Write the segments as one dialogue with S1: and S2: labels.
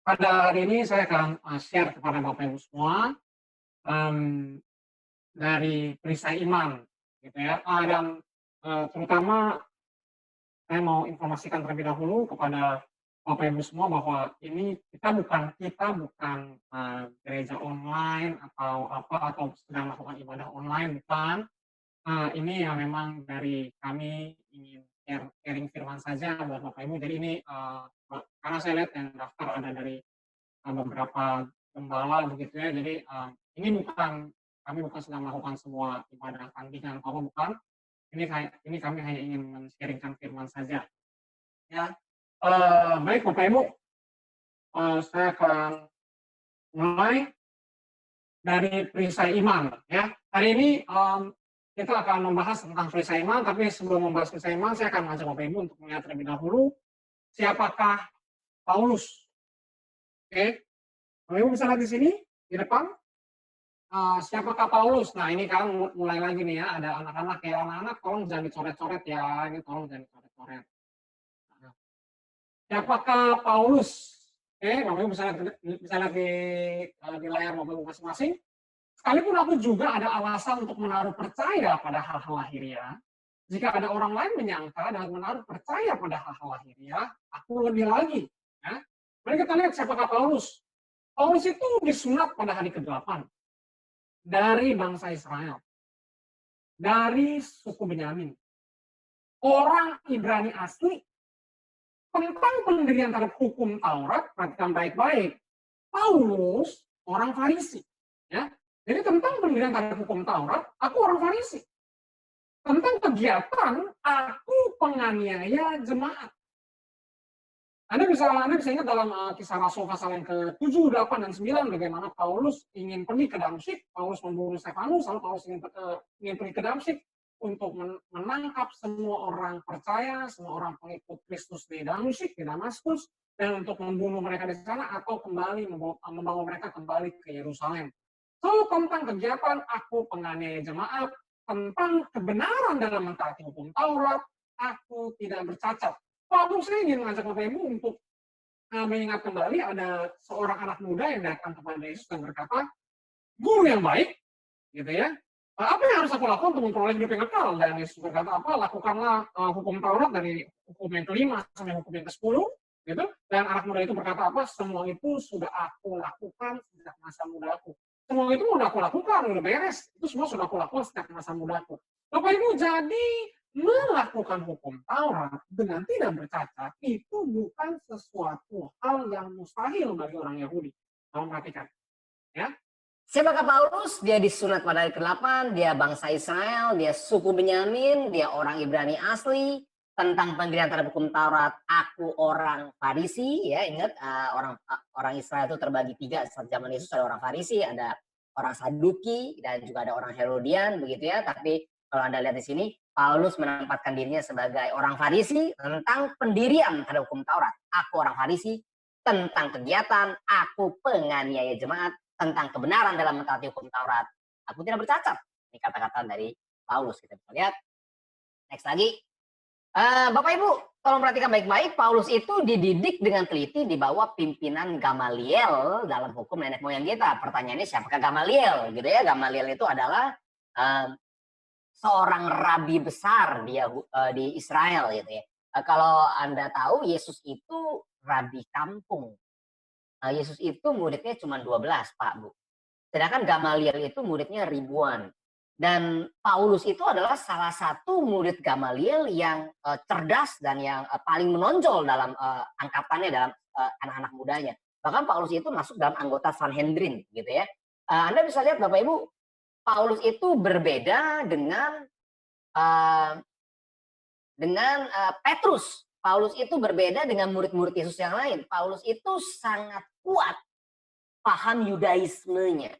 S1: Pada hari ini saya akan share kepada Bapak Ibu semua em, dari perisai iman, gitu ya. Dan terutama saya mau informasikan terlebih dahulu kepada Bapak Ibu semua bahwa ini kita bukan gereja online atau apa atau sedang melakukan ibadah online, bukan. Ini yang memang dari kami ingin sharing firman saja buat Bapak Ibu. Jadi ini karena saya lihat yang daftar ada dari beberapa gembala begitu ya. Jadi ini kami bukan sedang melakukan semua ibadah tandingan atau apa, bukan. Ini kami hanya ingin men-sharingkan firman saja. Ya, baik Bapak Ibu, saya akan mulai dari perisai iman. Ya, hari ini kita akan membahas tentang perisai iman, tapi sebelum membahas perisai iman, saya akan mengajak Bapak Ibu untuk melihat terlebih dahulu siapakah Paulus. Oke, Bapak Ibu bisa lihat di sini di depan. Siapakah Paulus? Nah ini kan mulai lagi nih ya, ada anak-anak ya, anak-anak tolong jangan dicoret-coret ya, ini tolong jangan dicoret-coret. Nah, siapakah Paulus? Oke, Bapak Ibu bisa lihat di layar Bapak Ibu masing-masing. Sekalipun aku juga ada alasan untuk menaruh percaya pada hal-hal lahiriah, jika ada orang lain menyangka dan menaruh percaya pada hal-hal lahiriah, aku lebih lagi. Ya. Mari kita lihat siapakah Paulus. Paulus itu disunat pada hari ke-8 dari bangsa Israel, dari suku Benyamin. Orang Ibrani asli, tentang pendirian terhadap hukum Taurat, perhatikan baik-baik. Paulus orang Farisi. Ya. Jadi tentang pendirian terhadap hukum Taurat, aku orang Farisi. Tentang kegiatan, aku penganiaya jemaat. Anda bisa ingat dalam kisah Rasul pasal yang ke-7, 8, dan 9, bagaimana Paulus ingin pergi ke Damsyik, Paulus membunuh Stefanus, lalu Paulus ingin pergi ke Damsyik untuk menangkap semua orang percaya, semua orang pengikut Kristus di Damsyik, di Damaskus, dan untuk membunuh mereka di sana atau kembali membawa mereka kembali ke Yerusalem. So, tentang kegiatan aku penganiaya jemaat, tentang kebenaran dalam mentaati hukum Taurat, aku tidak bercacat. Paulus ingin mengajak Bapak Ibu untuk mengingat kembali ada seorang anak muda yang datang kepada Yesus dan berkata, guru yang baik, gitu ya. Apa yang harus aku lakukan untuk memperoleh hidup yang kekal? Dan Yesus berkata apa? Lakukanlah hukum Taurat dari hukum yang ke-5 sampai hukum yang ke-10, gitu. Dan anak muda itu berkata apa? Semua itu sudah aku lakukan sejak masa mudaku. Semua itu udah aku lakukan, udah beres. Itu semua sudah aku lakukan sejak masa mudaku. Bapak Ibu, jadi melakukan hukum Taurat dengan tidak bercacat itu bukan sesuatu hal yang mustahil bagi orang Yahudi. Tolong perhatikan, ya.
S2: Siapakah Paulus? Dia disunat pada hari ke-8, dia bangsa Israel, dia suku Benyamin, dia orang Ibrani asli. Tentang pendirian terhadap hukum Taurat, aku orang Farisi, ya ingat orang Israel itu terbagi 3 saat zaman Yesus, ada orang Farisi, ada orang Saduki, dan juga ada orang Herodian, begitu ya. Tapi kalau Anda lihat di sini, Paulus menempatkan dirinya sebagai orang Farisi tentang pendirian terhadap hukum Taurat. Aku orang Farisi, tentang kegiatan, aku penganiaya jemaat, tentang kebenaran dalam mentaati hukum Taurat, aku tidak bercacat. Ini kata-kata dari Paulus. Kita bisa lihat. Next lagi. Bapak Ibu, tolong perhatikan baik-baik. Paulus itu dididik dengan teliti di bawah pimpinan Gamaliel dalam hukum nenek moyang kita. Pertanyaannya siapakah Gamaliel? Gitu ya. Gamaliel itu adalah seorang rabi besar di Israel gitu ya. Kalau Anda tahu, Yesus itu rabi kampung. Yesus itu muridnya cuma 12, Pak, Bu. Sedangkan Gamaliel itu muridnya ribuan. Dan Paulus itu adalah salah satu murid Gamaliel yang cerdas dan yang paling menonjol dalam angkatannya, dalam anak-anak mudanya. Bahkan Paulus itu masuk dalam anggota Sanhedrin, gitu ya. Anda bisa lihat Bapak Ibu, Paulus itu berbeda dengan Petrus. Paulus itu berbeda dengan murid-murid Yesus yang lain. Paulus itu sangat kuat paham Yudaismenya.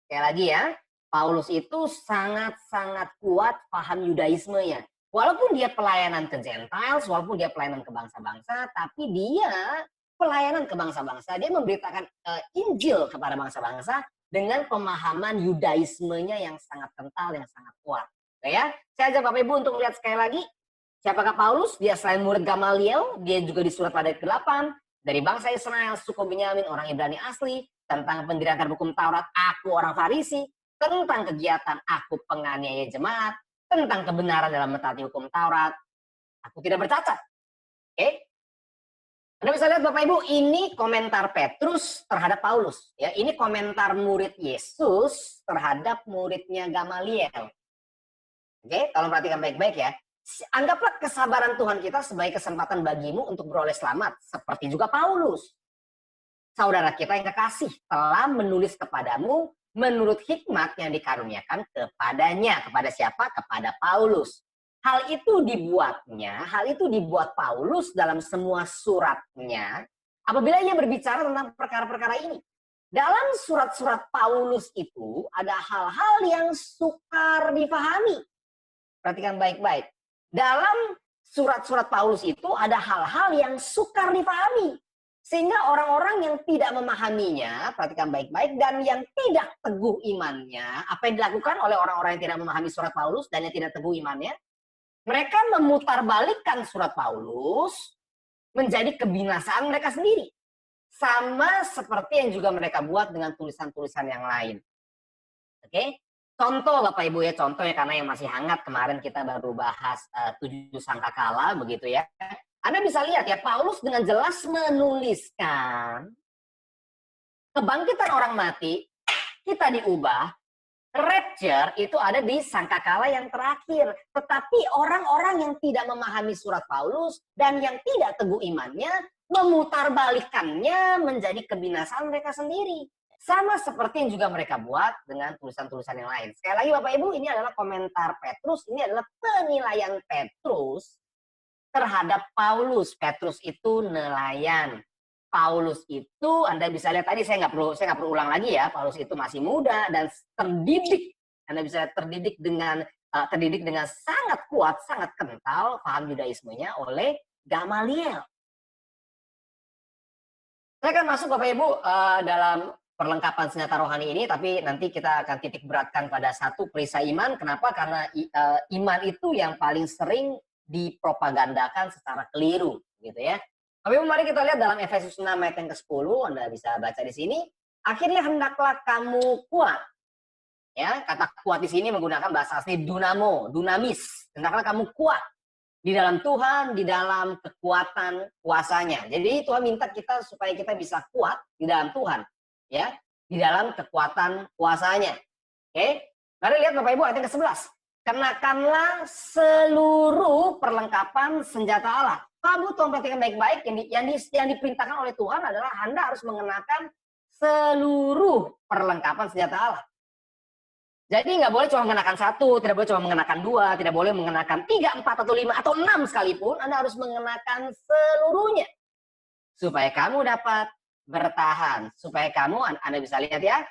S2: Sekali lagi ya, Paulus itu sangat-sangat kuat paham Yudaismenya. Walaupun dia pelayanan ke Gentiles, walaupun dia pelayanan ke bangsa-bangsa, tapi dia pelayanan ke bangsa-bangsa. Dia memberitakan Injil kepada bangsa-bangsa dengan pemahaman Yudaismenya yang sangat kental, yang sangat kuat. Oke ya, saya ajak Bapak Ibu untuk lihat sekali lagi. Siapakah Paulus? Dia selain murid Gamaliel, dia juga disurat pada ke-8 dari bangsa Israel, suku Benyamin, orang Ibrani asli, tentang pendirian terhadap hukum Taurat, aku orang Farisi, tentang kegiatan aku penganiaya jemaat, tentang kebenaran dalam mentaati hukum Taurat, aku tidak bercacat. Oke? Anda bisa lihat Bapak Ibu, ini komentar Petrus terhadap Paulus. Ya, ini komentar murid Yesus terhadap muridnya Gamaliel. Oke, tolong perhatikan baik-baik ya. Anggaplah kesabaran Tuhan kita sebagai kesempatan bagimu untuk beroleh selamat, seperti juga Paulus. Saudara kita yang kekasih telah menulis kepadamu menurut hikmat yang dikaruniakan kepadanya. Kepada siapa? Kepada Paulus. Hal itu dibuat Paulus dalam semua suratnya apabila ia berbicara tentang perkara-perkara ini. Dalam surat-surat Paulus itu ada hal-hal yang sukar dipahami. Perhatikan baik-baik. Dalam surat-surat Paulus itu ada hal-hal yang sukar dipahami. Sehingga orang-orang yang tidak memahaminya, perhatikan baik-baik, dan yang tidak teguh imannya, apa yang dilakukan oleh orang-orang yang tidak memahami surat Paulus dan yang tidak teguh imannya, mereka memutarbalikkan surat Paulus menjadi kebinasaan mereka sendiri. Sama seperti yang juga mereka buat dengan tulisan-tulisan yang lain. Oke? Contoh Bapak Ibu ya, contoh ya, karena yang masih hangat kemarin kita baru bahas 7 sangkakala begitu ya. Anda bisa lihat ya, Paulus dengan jelas menuliskan kebangkitan orang mati, kita diubah, rapture itu ada di sangkakala yang terakhir. Tetapi orang-orang yang tidak memahami surat Paulus dan yang tidak teguh imannya memutarbalikkannya menjadi kebinasaan mereka sendiri. Sama seperti yang juga mereka buat dengan tulisan-tulisan yang lain. Sekali lagi Bapak Ibu, ini adalah komentar Petrus, ini adalah penilaian Petrus terhadap Paulus. Petrus itu nelayan. Paulus itu Anda bisa lihat tadi, saya nggak perlu ulang lagi ya. Paulus itu masih muda dan terdidik. Anda bisa lihat terdidik dengan sangat kuat, sangat kental paham Yudaismenya oleh Gamaliel. Saya akan masuk Bapak Ibu dalam perlengkapan senjata rohani ini, tapi nanti kita akan titik beratkan pada satu perisai iman. Kenapa? Karena iman itu yang paling sering dipropagandakan secara keliru, gitu ya. Tapi mari kita lihat dalam Efesus 6 ayat yang ke-10, Anda bisa baca di sini. Akhirnya hendaklah kamu kuat. Ya, kata kuat di sini menggunakan bahasa asli dunamo, dunamis. Hendaklah kamu kuat di dalam Tuhan, di dalam kekuatan kuasanya. Jadi Tuhan minta kita supaya kita bisa kuat di dalam Tuhan, ya, di dalam kekuatan kuasanya. Oke? Mari lihat Bapak Ibu ayat yang ke-11. Kenakanlah seluruh perlengkapan senjata Allah. Kamu tolong perhatikan baik-baik, yang diperintahkan oleh Tuhan adalah Anda harus mengenakan seluruh perlengkapan senjata Allah. Jadi nggak boleh cuma mengenakan satu, tidak boleh cuma mengenakan dua, tidak boleh mengenakan 3, 4, atau 5, atau 6 sekalipun. Anda harus mengenakan seluruhnya. Supaya kamu dapat bertahan. Supaya kamu, Anda bisa lihat ya,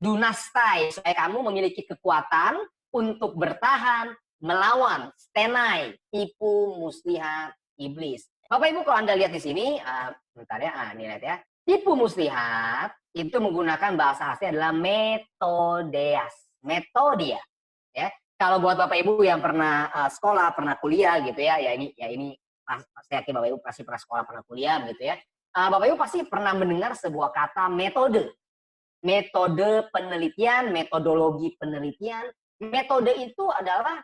S2: dunastai, supaya kamu memiliki kekuatan untuk bertahan melawan stenai, tipu muslihat iblis. Bapak Ibu kalau Anda lihat di sini, bentar ya, ini lihat ya. Tipu muslihat itu menggunakan bahasa asli adalah metodia. Ya, kalau buat Bapak Ibu yang pernah sekolah, pernah kuliah gitu ya, ini saya yakin Bapak Ibu pasti pernah sekolah, pernah kuliah gitu ya. Bapak Ibu pasti pernah mendengar sebuah kata metode. Metode penelitian, metodologi penelitian. Metode itu adalah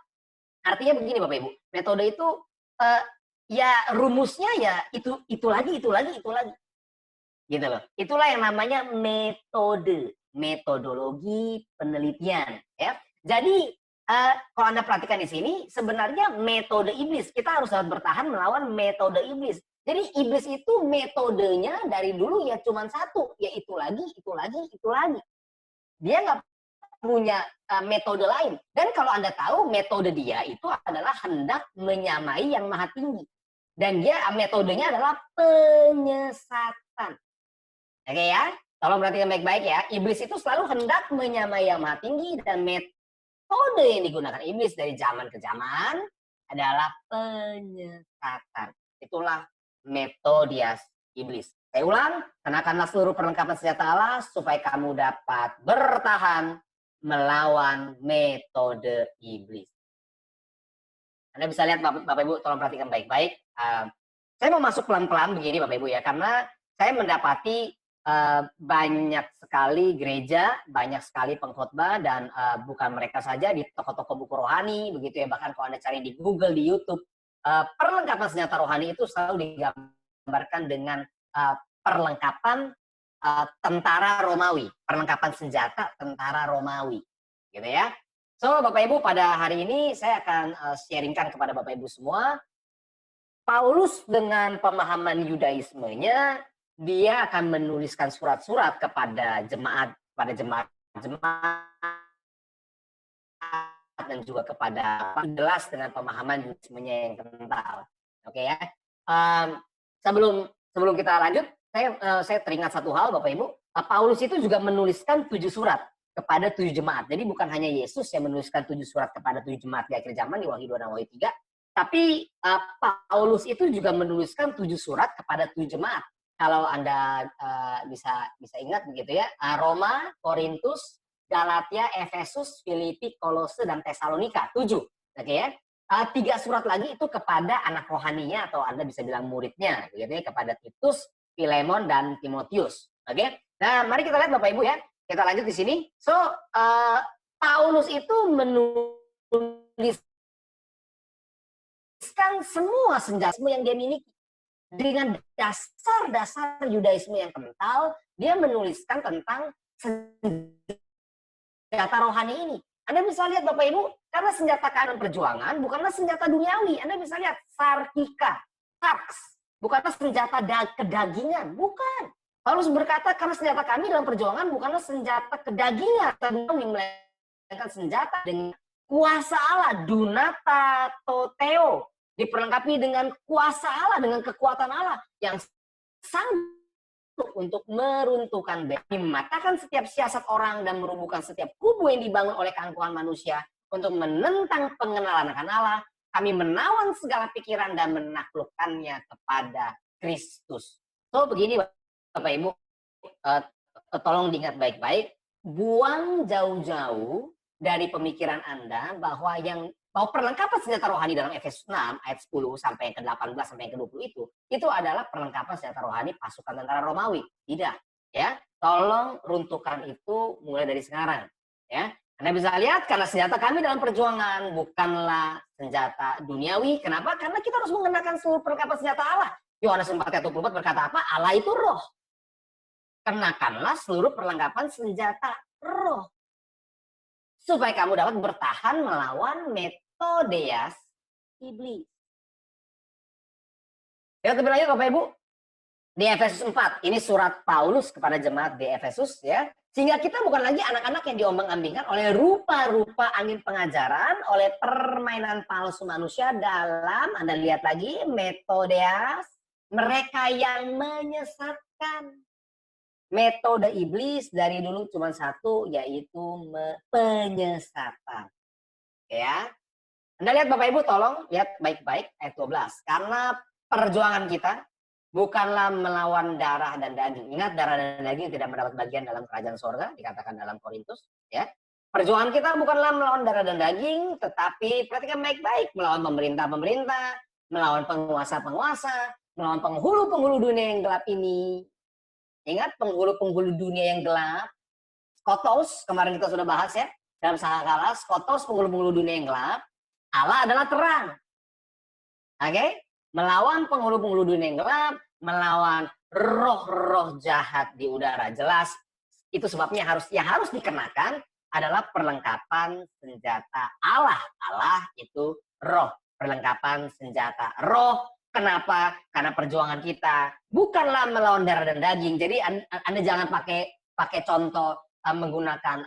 S2: artinya begini Bapak Ibu. Metode itu ya rumusnya ya itu lagi. Gitu loh. Itulah yang namanya metode, metodologi penelitian, ya. Jadi kalau Anda perhatikan di sini, sebenarnya metode iblis, kita harus bertahan melawan metode iblis. Jadi iblis itu metodenya dari dulu ya cuma satu, ya itu lagi. Dia nggak punya metode lain. Dan kalau Anda tahu, metode dia itu adalah hendak menyamai yang maha tinggi. Dan dia metodenya adalah penyesatan. Oke ya, tolong perhatikan baik-baik ya. Iblis itu selalu hendak menyamai yang maha tinggi, dan metode yang digunakan iblis dari zaman ke zaman adalah penyesatan. Itulah metodias iblis. Saya ulang, kenakanlah seluruh perlengkapan senjata Allah supaya kamu dapat bertahan melawan metode iblis. Anda bisa lihat Bapak Ibu, tolong perhatikan baik-baik. Saya mau masuk pelan-pelan begini Bapak Ibu ya, karena saya mendapati banyak sekali gereja, banyak sekali pengkhotbah, dan bukan mereka saja, di toko-toko buku rohani begitu ya, bahkan kalau Anda cari di Google, di YouTube, perlengkapan senjata rohani itu selalu digambarkan dengan perlengkapan tentara Romawi, perlengkapan senjata tentara Romawi, gitu ya. So Bapak Ibu, pada hari ini saya akan sharingkan kepada Bapak Ibu semua, Paulus dengan pemahaman Yudaismenya, dia akan menuliskan surat-surat kepada jemaat, dan juga kepada jelas dengan pemahaman Yudaismenya yang kental. Oke ya. Sebelum kita lanjut, saya teringat satu hal Bapak Ibu, Paulus itu juga menuliskan 7 surat kepada 7 jemaat. Jadi bukan hanya Yesus yang menuliskan 7 surat kepada 7 jemaat di akhir zaman di Wahyu 2 dan Wahyu 3, tapi Paulus itu juga menuliskan 7 surat kepada 7 jemaat. Kalau Anda bisa ingat begitu ya, Roma, Korintus, Galatia, Efesus, Filipi, Kolose, dan Tesalonika, 7. Oke ya. 3 surat lagi itu kepada anak rohaninya, atau Anda bisa bilang muridnya, begitu ya, kepada Titus, Filemon, dan Timotius. Oke. Nah, mari kita lihat Bapak Ibu ya. Kita lanjut di sini. So, Paulus itu menuliskan semua senjata yang dia miliki. Dengan dasar-dasar Yudaisme yang kental, dia menuliskan tentang senjata rohani ini. Anda bisa lihat Bapak Ibu, karena senjata kanan perjuangan bukanlah senjata duniawi. Anda bisa lihat sarkika, sarks, bukanlah senjata kedagingan, bukan. Paulus berkata, karena senjata kami dalam perjuangan bukanlah senjata kedagingan, melainkan senjata dengan kuasa Allah, dunata toteo, diperlengkapi dengan kuasa Allah, dengan kekuatan Allah yang sanggup untuk meruntuhkan mematahkan setiap siasat orang dan merubuhkan setiap kubu yang dibangun oleh keangkuhan manusia untuk menentang pengenalan akan Allah. Kami menawan segala pikiran dan menaklukkannya kepada Kristus. So begini Bapak Ibu, tolong diingat baik-baik, buang jauh-jauh dari pemikiran Anda bahwa perlengkapan senjata rohani dalam Efesus 6 ayat 10 sampai yang ke-18 sampai yang ke-20 itu adalah perlengkapan senjata rohani pasukan tentara Romawi. Tidak, ya. Tolong runtuhkan itu mulai dari sekarang, ya. Anda bisa lihat, karena senjata kami dalam perjuangan bukanlah senjata duniawi. Kenapa? Karena kita harus mengenakan seluruh perlengkapan senjata Allah. Yohanes 4 ayat 24 berkata apa? Allah itu roh. Kenakanlah seluruh perlengkapan senjata roh, supaya kamu dapat bertahan melawan metodeas iblis. Lihat lebih lanjut Bapak Ibu, di Efesus 4, ini surat Paulus kepada jemaat di Efesus ya. Sehingga kita bukan lagi anak-anak yang diombang-ambingkan oleh rupa-rupa angin pengajaran, oleh permainan palsu manusia dalam, Anda lihat lagi, metodeas, mereka yang menyesatkan. Metode iblis dari dulu cuma satu, yaitu penyesatan. Ya. Anda lihat Bapak Ibu, tolong lihat baik-baik ayat 12. Karena perjuangan kita bukanlah melawan darah dan daging. Ingat, darah dan daging tidak mendapat bagian dalam kerajaan sorga, dikatakan dalam Korintus. Ya. Perjuangan kita bukanlah melawan darah dan daging, tetapi perhatikan baik-baik, melawan pemerintah-pemerintah, melawan penguasa-penguasa, melawan penghulu-penghulu dunia yang gelap ini. Ingat, penghulu-penghulu dunia yang gelap, skotos, kemarin kita sudah bahas ya, dalam Sangakala, skotos, penghulu-penghulu dunia yang gelap, Allah adalah terang. Oke? Melawan penghulu-penghulu dunia yang gelap, melawan roh-roh jahat di udara. Jelas, itu sebabnya yang harus dikenakan adalah perlengkapan senjata Allah. Allah itu roh, perlengkapan senjata roh. Kenapa? Karena perjuangan kita bukanlah melawan darah dan daging. Jadi Anda jangan pakai contoh menggunakan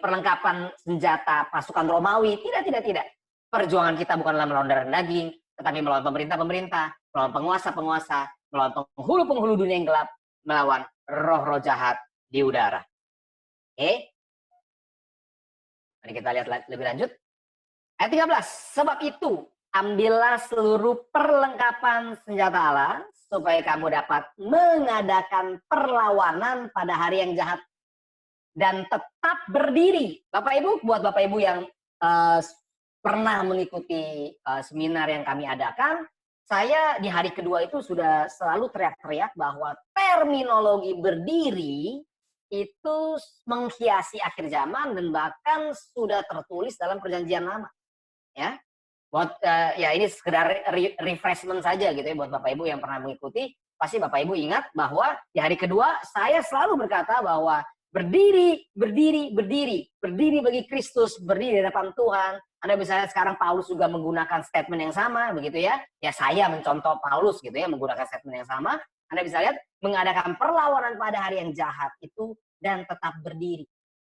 S2: perlengkapan senjata pasukan Romawi. Tidak. Perjuangan kita bukanlah melawan darah dan daging, tetapi melawan pemerintah-pemerintah, melawan penguasa-penguasa, melawan penghulu-penghulu dunia yang gelap, melawan roh-roh jahat di udara. Oke? Mari kita lihat lebih lanjut. Ayat 13, sebab itu ambillah seluruh perlengkapan senjata Allah supaya kamu dapat mengadakan perlawanan pada hari yang jahat dan tetap berdiri. Bapak Ibu, buat Bapak Ibu yang pernah mengikuti seminar yang kami adakan, saya di hari kedua itu sudah selalu teriak-teriak bahwa terminologi berdiri itu menghiasi akhir zaman dan bahkan sudah tertulis dalam perjanjian lama. Ya, ya ini sekedar refreshment saja gitu ya buat Bapak Ibu yang pernah mengikuti. Pasti Bapak Ibu ingat bahwa di hari kedua saya selalu berkata bahwa berdiri, berdiri, berdiri, berdiri bagi Kristus, berdiri di hadapan Tuhan. Anda bisa lihat sekarang Paulus juga menggunakan statement yang sama, begitu ya. Ya saya mencontoh Paulus gitu ya, menggunakan statement yang sama. Anda bisa lihat mengadakan perlawanan pada hari yang jahat itu dan tetap berdiri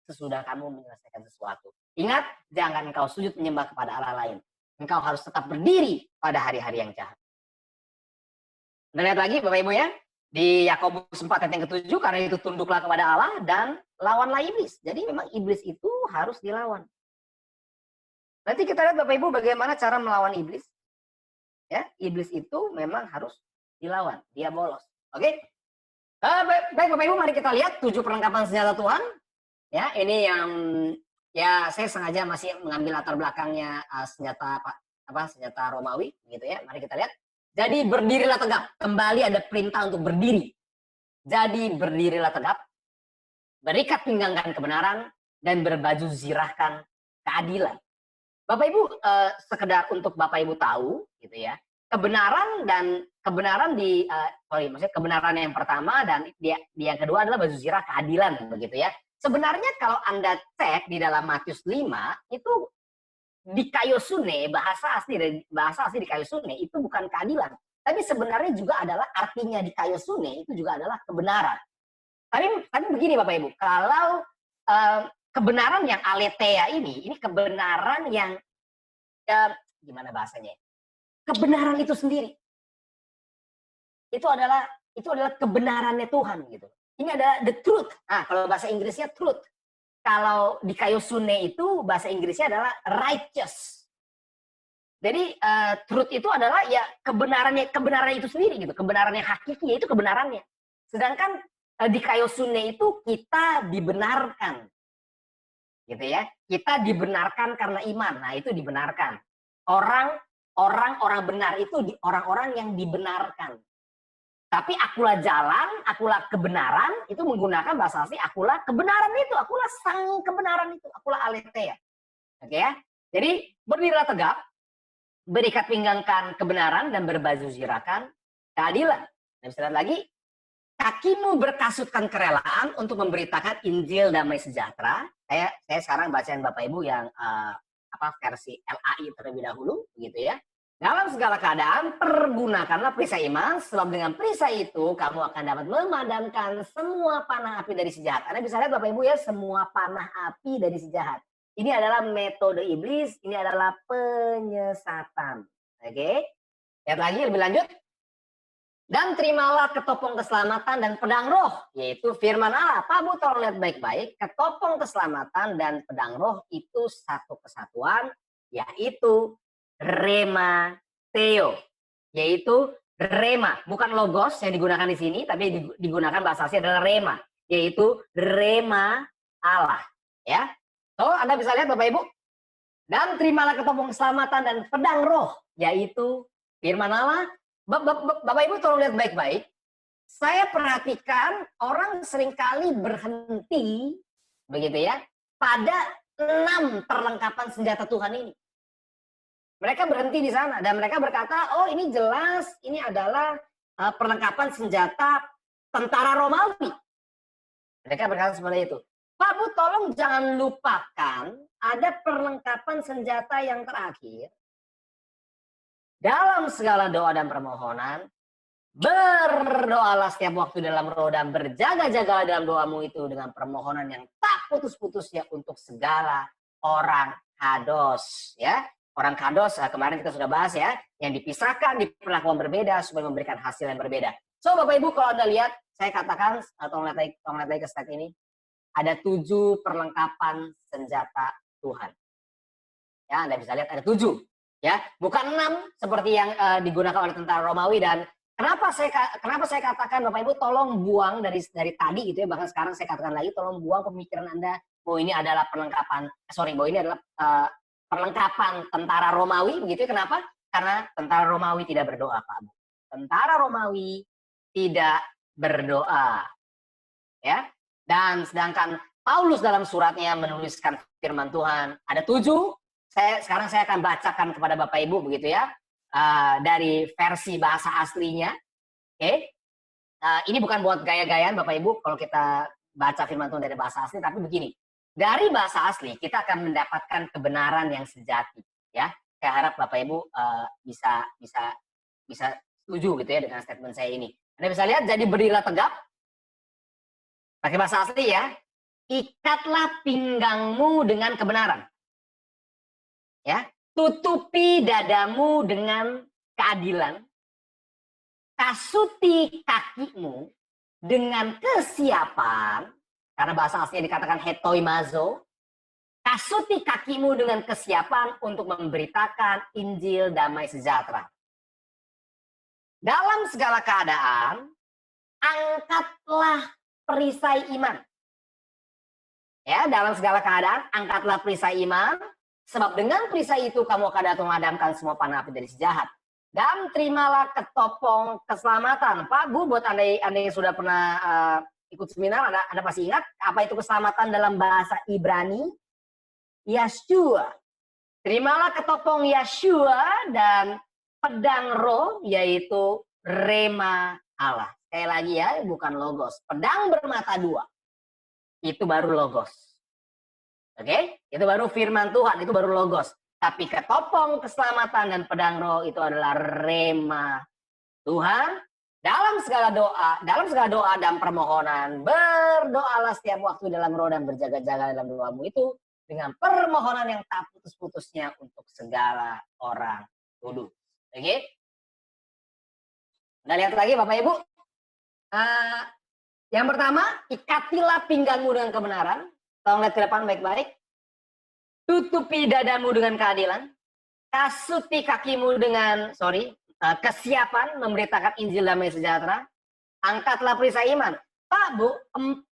S2: sesudah kamu menyelesaikan sesuatu. Ingat, jangan engkau sujud menyembah kepada Allah lain. Engkau harus tetap berdiri pada hari-hari yang jahat. Anda lihat lagi Bapak Ibu ya. Di Yakobus 4 ayat yang ke-7, karena itu tunduklah kepada Allah dan lawanlah iblis. Jadi memang iblis itu harus dilawan. Nanti kita lihat Bapak Ibu bagaimana cara melawan iblis. Ya, iblis itu memang harus dilawan, dia bolos. Oke? Baik Bapak Ibu, mari kita lihat 7 perlengkapan senjata Tuhan. Ya, ini yang ya saya sengaja masih mengambil latar belakangnya senjata Romawi gitu ya. Mari kita lihat. Jadi berdirilah tegap. Kembali ada perintah untuk berdiri. Jadi berdirilah tegap. Berikat pinggangkan kebenaran dan berbaju zirahkan keadilan. Bapak Ibu, sekedar untuk Bapak Ibu tahu gitu ya. Kebenaran maksudnya kebenaran yang pertama dan yang kedua adalah baju zirah keadilan begitu ya. Sebenarnya kalau Anda cek di dalam Matius 5 itu di kaiosune, bahasa asli di kaiosune itu bukan keadilan, tapi sebenarnya juga adalah artinya di kaiosune itu juga adalah kebenaran. Tapi begini Bapak Ibu, kalau kebenaran yang aletheia ini kebenaran yang gimana bahasanya? Kebenaran itu sendiri. Itu adalah kebenarannya Tuhan gitu. Ini adalah the truth. Nah, kalau bahasa Inggrisnya truth. Kalau di kaiosune itu bahasa Inggrisnya adalah righteous. Jadi truth itu adalah ya kebenaran itu sendiri gitu. Kebenaran yang hakiki itu kebenarannya. Sedangkan di kaiosune itu kita dibenarkan. Gitu ya. Kita dibenarkan karena iman. Nah, itu dibenarkan. Orang benar itu orang-orang yang dibenarkan. Tapi akulah jalan, akulah kebenaran, itu menggunakan bahasa asli akulah kebenaran itu, akulah sang kebenaran itu, akulah aletheia. Oke ya? Jadi berdirilah tegap, berikat pinggangkan kebenaran dan berbaju zirahkan keadilan. Dan bisa lihat lagi, kakimu berkasutkan kerelaan untuk memberitakan Injil damai sejahtera. Saya sekarang bacain Bapak Ibu yang versi LAI terlebih dahulu, gitu ya. Dalam segala keadaan, pergunakanlah perisai iman, sebab dengan perisai itu kamu akan dapat memadamkan semua panah api dari si jahat. Anda bisa lihat Bapak Ibu ya, semua panah api dari si jahat. Ini adalah metode iblis, ini adalah penyesatan. Oke? Lihat lagi lebih lanjut. Dan terimalah ketopong keselamatan dan pedang roh, yaitu firman Allah. Pak Bu, tolong lihat baik-baik. Ketopong keselamatan dan pedang roh itu satu kesatuan, yaitu Rema Theo, yaitu Rema, bukan logos yang digunakan di sini, tapi digunakan bahasa asli adalah Rema, yaitu Rema Allah. Ya, so Anda bisa lihat Bapak Ibu. Dan terimalah ketopong keselamatan dan pedang roh, yaitu firman Allah. Bapak Ibu tolong lihat baik-baik. Saya perhatikan orang seringkali berhenti, begitu ya, pada 6 perlengkapan senjata Tuhan ini. Mereka berhenti di sana dan mereka berkata, oh ini jelas ini adalah perlengkapan senjata tentara Romawi. Mereka berkata seperti itu. Pak Bu, tolong jangan lupakan ada perlengkapan senjata yang terakhir. Dalam segala doa dan permohonan, berdoalah setiap waktu dalam roh dan berjaga-jagalah dalam doamu itu dengan permohonan yang tak putus-putusnya untuk segala orang kados. Ya. Orang kados, kemarin kita sudah bahas ya, yang dipisahkan di perlakuan berbeda supaya memberikan hasil yang berbeda. So Bapak Ibu kalau Anda lihat, saya katakan, tolong lihat lagi ke slide ini, ada 7 perlengkapan senjata Tuhan. Ya, Anda bisa lihat ada 7. Ya, bukan 6 seperti yang digunakan oleh tentara Romawi. Dan kenapa saya katakan Bapak Ibu tolong buang dari tadi gitu ya, bahkan sekarang saya katakan lagi tolong buang pemikiran Anda bahwa ini adalah bahwa ini adalah perlengkapan tentara Romawi, begitu. Kenapa? Karena tentara Romawi tidak berdoa, Pak Bu. Tentara Romawi tidak berdoa, ya. Dan sedangkan Paulus dalam suratnya menuliskan firman Tuhan ada 7. Sekarang saya akan bacakan kepada Bapak Ibu, begitu ya, dari versi bahasa aslinya. Oke. Ini bukan buat gaya-gayaan Bapak Ibu kalau kita baca firman Tuhan dari bahasa asli, tapi begini. Dari bahasa asli kita akan mendapatkan kebenaran yang sejati, ya. Saya harap Bapak Ibu bisa setuju gitu ya dengan statement saya ini. Anda bisa lihat, jadi berdirilah tegap. Pakai bahasa asli ya. Ikatlah pinggangmu dengan kebenaran. Ya, tutupi dadamu dengan keadilan. Kasuti kakimu dengan kesiapan, karena bahasa aslinya dikatakan hetoimazo. Kasuti kakimu dengan kesiapan untuk memberitakan Injil damai sejahtera. Dalam segala keadaan, angkatlah perisai iman. Ya, dalam segala keadaan, angkatlah perisai iman, sebab dengan perisai itu kamu akan dapat memadamkan semua panah api dari si jahat. Dan terimalah ketopong keselamatan. Pak, Bu, buat Anda yang sudah pernah ikut seminar, Anda pasti ingat apa itu keselamatan dalam bahasa Ibrani? Yeshua. Terimalah ketopong Yeshua dan pedang roh, yaitu rema Allah. Sekali lagi ya, bukan logos. Pedang bermata 2. Itu baru logos. Oke? Itu baru firman Tuhan, itu baru logos. Tapi ketopong keselamatan dan pedang roh itu adalah rema Tuhan. Dalam segala doa dan permohonan, berdoalah setiap waktu dalam roh dan berjaga-jaga dalam doamu itu dengan permohonan yang tak putus-putusnya untuk segala orang kudus. Oke? Nah, lihat lagi Bapak Ibu. Yang pertama, ikatilah pinggangmu dengan kebenaran. Tolong lihat ke depan baik-baik. Tutupi dadamu dengan keadilan. Kasuti kakimu dengan, kesiapan memberitakan Injil damai sejahtera. Angkatlah perisai iman. Pak, Bu, 4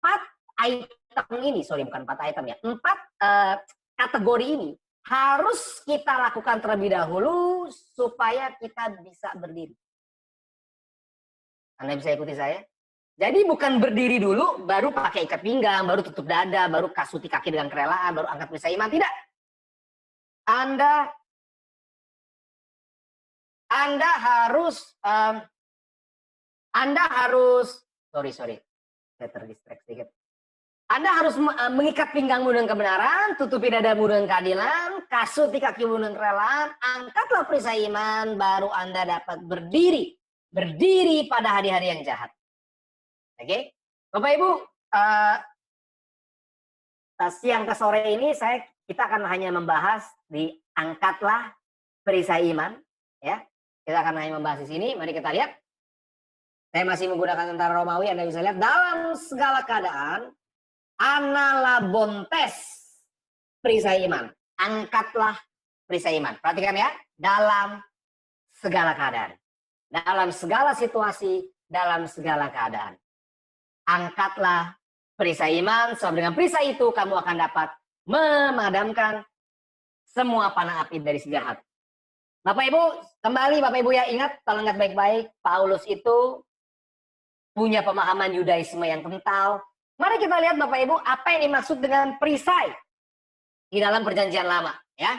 S2: item ini, bukan 4 item ya. 4 kategori ini harus kita lakukan terlebih dahulu supaya kita bisa berdiri. Anda bisa ikuti saya? Jadi bukan berdiri dulu, baru pakai ikat pinggang, baru tutup dada, baru kasuti kaki dengan kerelaan, baru angkat perisai iman. Tidak. Anda harus, saya terdistract sedikit. Anda harus mengikat pinggangmu dengan kebenaran, tutupi dadamu dengan keadilan, kasuti kakimu dengan kerelaan, angkatlah perisai iman, baru Anda dapat berdiri pada hari-hari yang jahat. Oke, Bapak Ibu, siang ke sore ini kita akan hanya membahas di angkatlah perisai iman, ya. Kita akan hanya membahas di sini. Mari kita lihat. Saya masih menggunakan tentara Romawi. Anda bisa lihat dalam segala keadaan, analabontes perisai iman. Angkatlah perisai iman. Perhatikan ya, dalam segala keadaan, dalam segala situasi, dalam segala keadaan. Angkatlah perisai iman, sebab dengan perisai itu kamu akan dapat memadamkan semua panah api dari si jahat. Bapak Ibu, kembali Bapak Ibu ya, ingat, tolong ingat baik-baik, Paulus itu punya pemahaman Yudaisme yang kental. Mari kita lihat Bapak Ibu, apa yang dimaksud dengan perisai di dalam perjanjian lama, ya.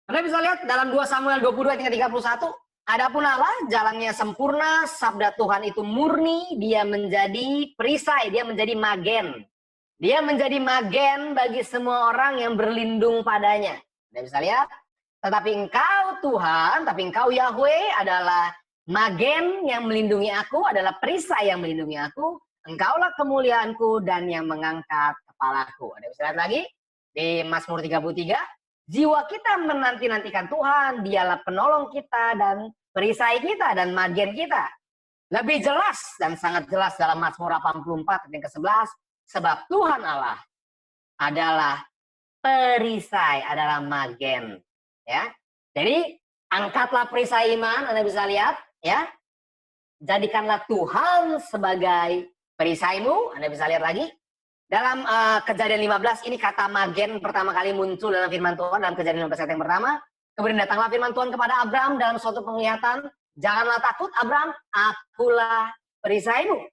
S2: Anda bisa lihat dalam 2 Samuel 22 hingga 31, adapun Allah jalannya sempurna, sabda Tuhan itu murni, dia menjadi perisai, dia menjadi magen. Dia menjadi magen bagi semua orang yang berlindung padanya. Anda bisa lihat, tetapi engkau Tuhan, tapi engkau Yahweh adalah magen yang melindungi aku, adalah perisai yang melindungi aku. Engkaulah kemuliaanku dan yang mengangkat kepalaku. Anda bisa lihat lagi di Mazmur 33. Jiwa kita menanti-nantikan Tuhan, dialah penolong kita dan perisai kita dan magen kita. Lebih jelas dan sangat jelas dalam Mazmur 84 yang ke-11. Sebab Tuhan Allah adalah perisai, adalah magen. Ya, jadi angkatlah perisai iman, Anda bisa lihat, ya. Jadikanlah Tuhan sebagai perisaimu, Anda bisa lihat lagi. Dalam Kejadian 15 ini kata magen pertama kali muncul dalam firman Tuhan dalam Kejadian 15 ayat yang pertama. Kemudian datanglah firman Tuhan kepada Abraham dalam suatu penglihatan. Janganlah takut Abraham, akulah perisaimu.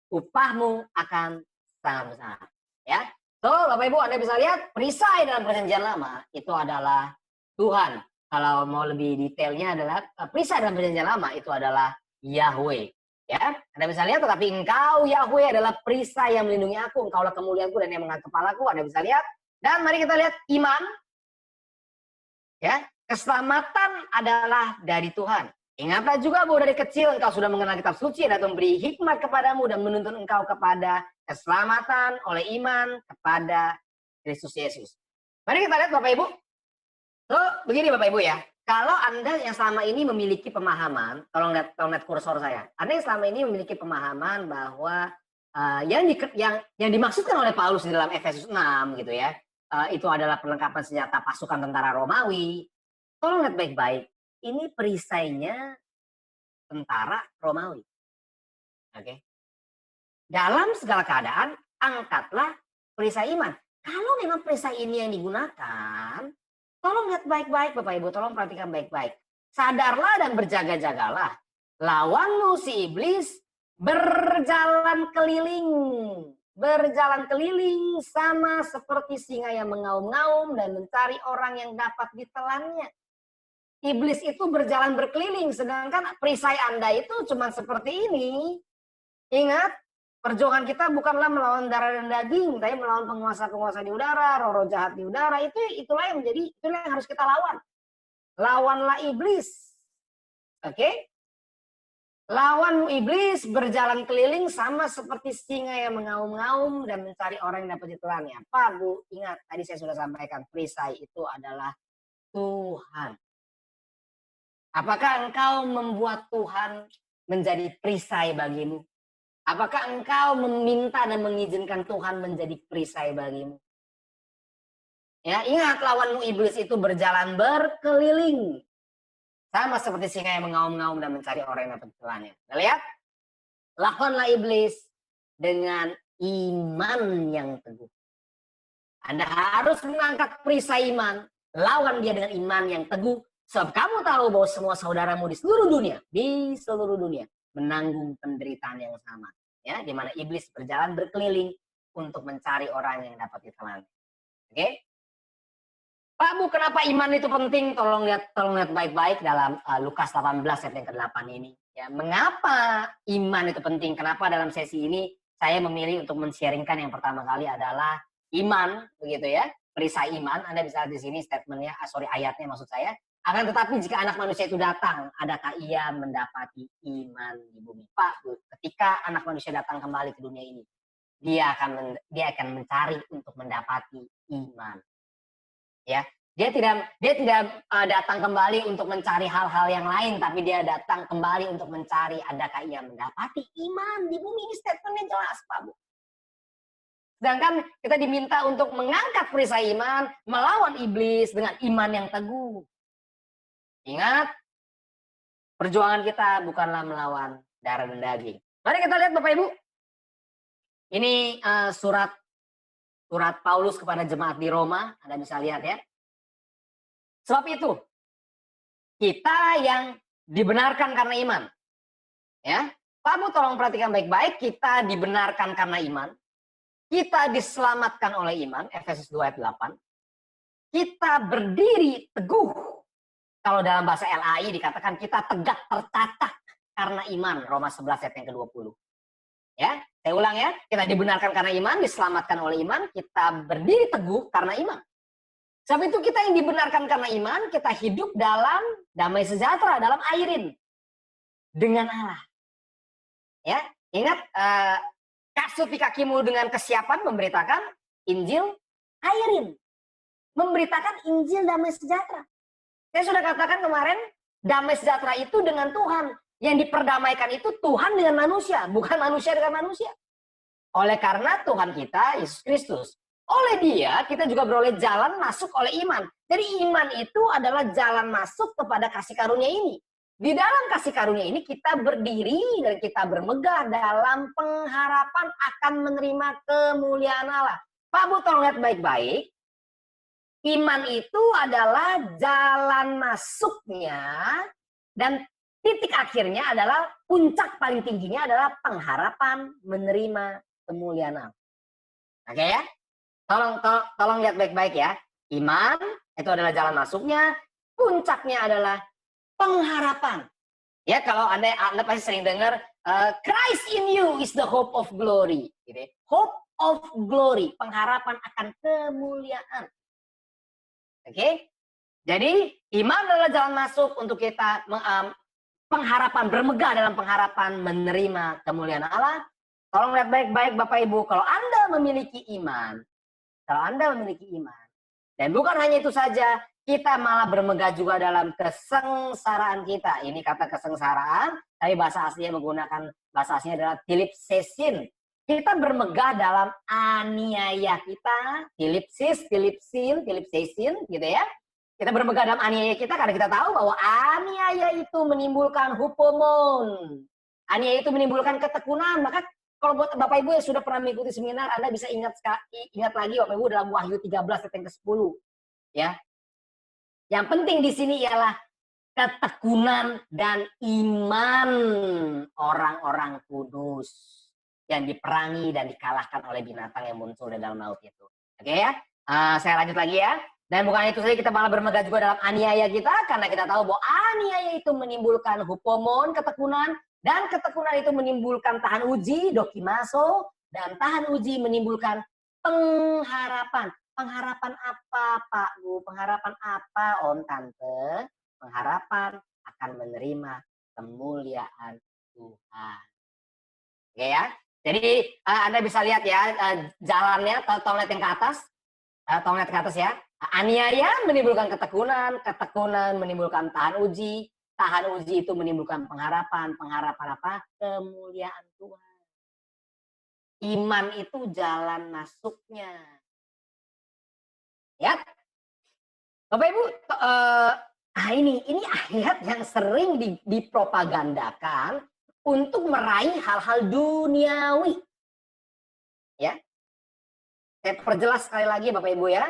S2: Upahmu akan sangat besar. Ya. So, Bapak Ibu, Anda bisa lihat perisai dalam Perjanjian Lama itu adalah Tuhan. Kalau mau lebih detailnya adalah perisai dalam Perjanjian Lama itu adalah Yahweh. Ya, Anda bisa lihat, tetapi engkau Yahweh adalah perisai yang melindungi aku, engkaulah kemuliaanku dan yang mengangkat kepalaku. Anda bisa lihat. Dan mari kita lihat iman. Ya, keselamatan adalah dari Tuhan. Ingatlah juga bahwa dari kecil engkau sudah mengenal kitab suci dan memberi hikmat kepadamu dan menuntun engkau kepada keselamatan oleh iman kepada Kristus Yesus. Mari kita lihat Bapak Ibu. So, begini Bapak Ibu ya. Kalau Anda yang selama ini memiliki pemahaman, tolong lihat kursor saya. Anda yang selama ini memiliki pemahaman bahwa yang dimaksudkan oleh Paulus di dalam Efesus 6 gitu ya. Itu adalah perlengkapan senjata pasukan tentara Romawi. Tolong lihat baik-baik. Ini perisainya tentara Romawi. Oke. Dalam segala keadaan, angkatlah perisai iman. Kalau memang perisai ini yang digunakan, tolong lihat baik-baik Bapak Ibu, tolong perhatikan baik-baik. Sadarlah dan berjaga-jagalah. Lawanmu si iblis berjalan keliling. Berjalan keliling sama seperti singa yang mengaum-ngaum dan mencari orang yang dapat ditelannya. Iblis itu berjalan berkeliling, sedangkan perisai Anda itu cuma seperti ini. Ingat, perjuangan kita bukanlah melawan darah dan daging, tapi melawan penguasa-penguasa di udara, roh-roh jahat di udara. Itulah yang harus kita lawan. Lawanlah iblis. Oke? Lawan iblis berjalan keliling sama seperti singa yang mengaum-ngaum dan mencari orang yang dapat ditelannya. Pak, Bu, ingat tadi saya sudah sampaikan, perisai itu adalah Tuhan. Apakah engkau membuat Tuhan menjadi perisai bagimu? Apakah engkau meminta dan mengizinkan Tuhan menjadi perisai bagimu? Ya, ingat lawanmu iblis itu berjalan berkeliling. Sama seperti singa yang mengaum-ngaum dan mencari orang yang dapat ditelannya. Nah, lihat. Lawanlah iblis dengan iman yang teguh. Anda harus mengangkat perisai iman. Lawan dia dengan iman yang teguh. Sebab kamu tahu bahwa semua saudaramu di seluruh dunia menanggung penderitaan yang sama. Ya, di mana iblis berjalan berkeliling untuk mencari orang yang dapat ditelan. Oke? Pak Bu, kenapa iman itu penting? Tolong lihat baik-baik dalam Lukas 18 ayat yang ke-8 ini. Ya, mengapa iman itu penting? Kenapa dalam sesi ini saya memilih untuk men-sharingkan yang pertama kali adalah iman, begitu ya? Perisai iman. Anda bisa lihat di sini statementnya, ayatnya maksud saya. Akan tetapi jika anak manusia itu datang, adakah ia mendapati iman di bumi? Pak, Bu, ketika anak manusia datang kembali ke dunia ini, dia akan mencari untuk mendapati iman. Ya, dia tidak datang kembali untuk mencari hal-hal yang lain, tapi dia datang kembali untuk mencari adakah ia mendapati iman di bumi. Ini statementnya jelas, Pak, Bu. Sedangkan kita diminta untuk mengangkat perisai iman, melawan iblis dengan iman yang teguh. Ingat, perjuangan kita bukanlah melawan darah dan daging. Mari kita lihat Bapak Ibu. Ini surat Paulus kepada jemaat di Roma. Anda bisa lihat ya. Sebab itu, kita yang dibenarkan karena iman. Ya, Pak Bu tolong perhatikan baik-baik. Kita dibenarkan karena iman. Kita diselamatkan oleh iman. Efesus 2 ayat 8. Kita berdiri teguh. Kalau dalam bahasa LAI dikatakan kita tegak tertatah karena iman. Roma 11 ayat yang ke-20. Ya, saya ulang ya. Kita dibenarkan karena iman, diselamatkan oleh iman. Kita berdiri teguh karena iman. Sebab itu kita yang dibenarkan karena iman, kita hidup dalam damai sejahtera, dalam airin. Dengan Allah. Ya, ingat, kasut di kakimu dengan kesiapan memberitakan Injil airin. Memberitakan Injil damai sejahtera. Saya sudah katakan kemarin, damai sejahtera itu dengan Tuhan. Yang diperdamaikan itu Tuhan dengan manusia, bukan manusia dengan manusia. Oleh karena Tuhan kita, Yesus Kristus. Oleh dia, kita juga beroleh jalan masuk oleh iman. Jadi iman itu adalah jalan masuk kepada kasih karunia ini. Di dalam kasih karunia ini kita berdiri dan kita bermegah dalam pengharapan akan menerima kemuliaan Allah. Pak Bu, tolong lihat baik-baik. Iman itu adalah jalan masuknya dan titik akhirnya adalah puncak paling tingginya adalah pengharapan menerima kemuliaan Allah. Oke ya? Tolong lihat baik-baik ya. Iman itu adalah jalan masuknya, puncaknya adalah pengharapan. Ya, kalau Anda pasti sering dengar Christ in you is the hope of glory. Gitu ya. Hope of glory, pengharapan akan kemuliaan. Oke? Jadi, iman adalah jalan masuk untuk kita pengharapan, bermegah dalam pengharapan menerima kemuliaan Allah. Tolong lihat baik-baik Bapak Ibu, kalau Anda memiliki iman, dan bukan hanya itu saja, kita malah bermegah juga dalam kesengsaraan kita. Ini kata kesengsaraan, tapi bahasa aslinya menggunakan, bahasa aslinya adalah tilipsesin. Kita bermegah dalam aniaya kita, tilipsesin, gitu ya. Kita bermegah dalam aniaya kita karena kita tahu bahwa aniaya itu menimbulkan hupomon. Aniaya itu menimbulkan ketekunan. Maka kalau buat Bapak Ibu yang sudah pernah mengikuti seminar, Anda bisa ingat lagi Bapak Ibu dalam Wahyu 13 ayat yang ke-10. Ya. Yang penting di sini ialah ketekunan dan iman orang-orang kudus yang diperangi dan dikalahkan oleh binatang yang muncul di dalam laut itu. Oke ya? Saya lanjut lagi ya. Dan bukan itu saja, kita malah bermegah juga dalam aniaya kita karena kita tahu bahwa aniaya itu menimbulkan hupomon, ketekunan, dan ketekunan itu menimbulkan tahan uji, dokimaso, dan tahan uji menimbulkan pengharapan. Pengharapan apa, Pak Bu? Pengharapan apa, Om Tante? Pengharapan akan menerima kemuliaan Tuhan. Oke ya? Jadi Anda bisa lihat ya jalannya, tolong lihat yang ke atas. Tolong lihat ke atas ya. Aniaya menimbulkan ketekunan, ketekunan menimbulkan tahan uji itu menimbulkan pengharapan. Pengharapan apa? Kemuliaan Tuhan. Iman itu jalan masuknya. Ya, Bapak Ibu, ini ayat yang sering dipropagandakan untuk meraih hal-hal duniawi. Ya, saya perjelas sekali lagi Bapak Ibu ya.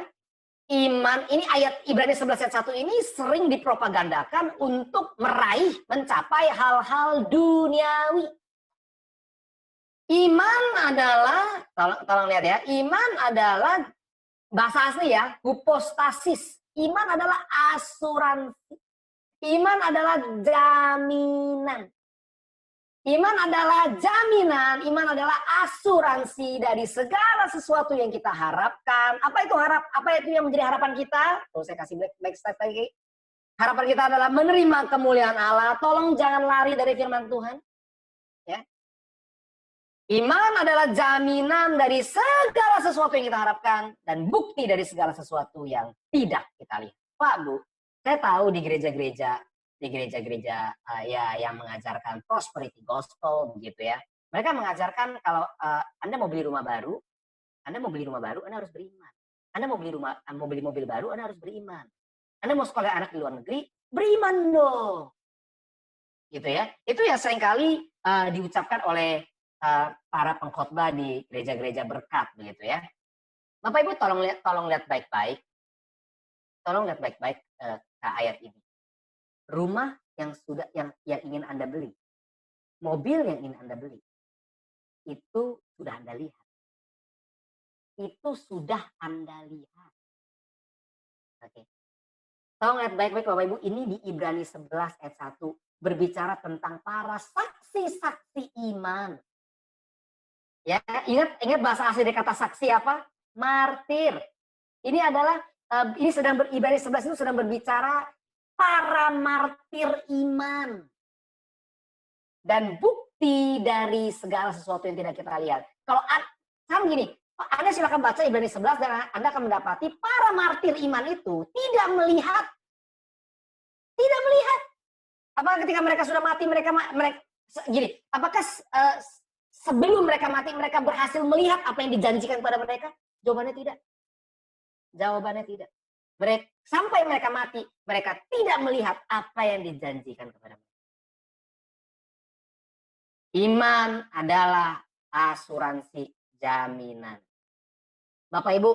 S2: Iman, ini ayat Ibrani 11 ayat 1 ini sering dipropagandakan untuk meraih, mencapai hal-hal duniawi. Iman adalah, tolong lihat ya, iman adalah bahasa asli ya, hupostasis. Iman adalah asuransi. Iman adalah jaminan. Iman adalah jaminan, iman adalah asuransi dari segala sesuatu yang kita harapkan. Apa itu yang menjadi harapan kita? Tuh saya kasih back step lagi. Harapan kita adalah menerima kemuliaan Allah. Tolong jangan lari dari firman Tuhan. Ya. Iman adalah jaminan dari segala sesuatu yang kita harapkan dan bukti dari segala sesuatu yang tidak kita lihat. Pak Bu, saya tahu di gereja-gereja ya yang mengajarkan prosperity gospel begitu ya. Mereka mengajarkan kalau Anda mau beli rumah baru, Anda harus beriman. Anda mau beli mobil baru, Anda harus beriman. Anda mau sekolah anak di luar negeri, beriman dong. Gitu ya. Itu yang seringkali diucapkan oleh para pengkhotbah di gereja-gereja berkat begitu ya. Bapak Ibu tolong lihat baik-baik. Tolong lihat baik-baik ke ayat ini. Rumah yang ingin Anda beli, mobil yang ingin Anda beli, itu sudah Anda lihat. Itu sudah Anda lihat. Oke. Tolong lihat baik-baik Bapak Ibu, ini di Ibrani 11 ayat 1 berbicara tentang para saksi-saksi iman. Ya, ingat bahasa asli dari kata saksi apa? Martir. Ini adalah Ibrani 11 itu sedang berbicara para martir iman. Dan bukti dari segala sesuatu yang tidak kita lihat. Kalau sekarang gini, Anda silakan baca Ibrani 11 dan Anda akan mendapati para martir iman itu tidak melihat. Tidak melihat. Apakah ketika mereka sudah mati apakah sebelum mereka mati, mereka berhasil melihat apa yang dijanjikan kepada mereka? Jawabannya tidak. Jawabannya tidak. Sampai mereka mati, mereka tidak melihat apa yang dijanjikan kepada mereka. Iman adalah asuransi jaminan. Bapak Ibu,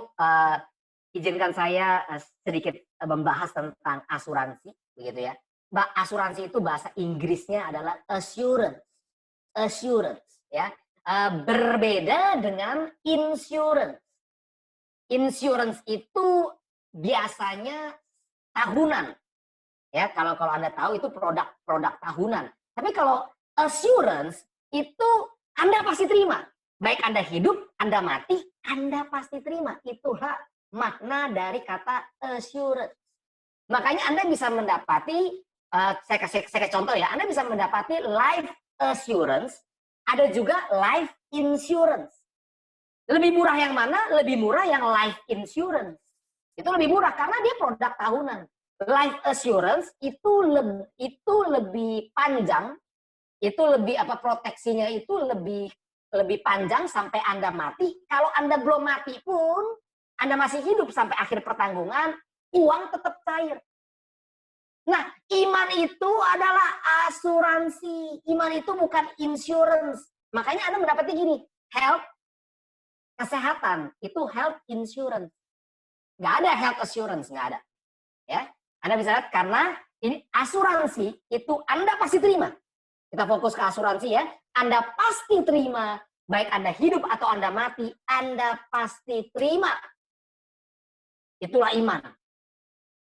S2: izinkan saya sedikit membahas tentang asuransi, begitu ya. Asuransi itu bahasa Inggrisnya adalah assurance, assurance, ya. Berbeda dengan insurance. Insurance itu biasanya tahunan, ya. Kalau Anda tahu itu produk tahunan. Tapi kalau assurance itu Anda pasti terima. Baik Anda hidup, Anda mati, Anda pasti terima. Itulah makna dari kata assurance. Makanya Anda bisa mendapati, saya kasih contoh ya, Anda bisa mendapati life assurance, ada juga life insurance. Lebih murah yang mana? Lebih murah yang life insurance. Itu lebih murah karena dia produk tahunan. Life assurance itu lebih panjang, itu lebih proteksinya itu lebih panjang sampai Anda mati. Kalau Anda belum mati pun, Anda masih hidup sampai akhir pertanggungan, uang tetap cair. Nah, iman itu adalah asuransi. Iman itu bukan insurance. Makanya Anda mendapati gini, health, kesehatan, itu health insurance. Nggak ada health assurance, nggak ada. Ya, Anda bisa lihat karena ini asuransi itu Anda pasti terima. Kita fokus ke asuransi ya. Anda pasti terima, baik Anda hidup atau Anda mati, Anda pasti terima. Itulah iman.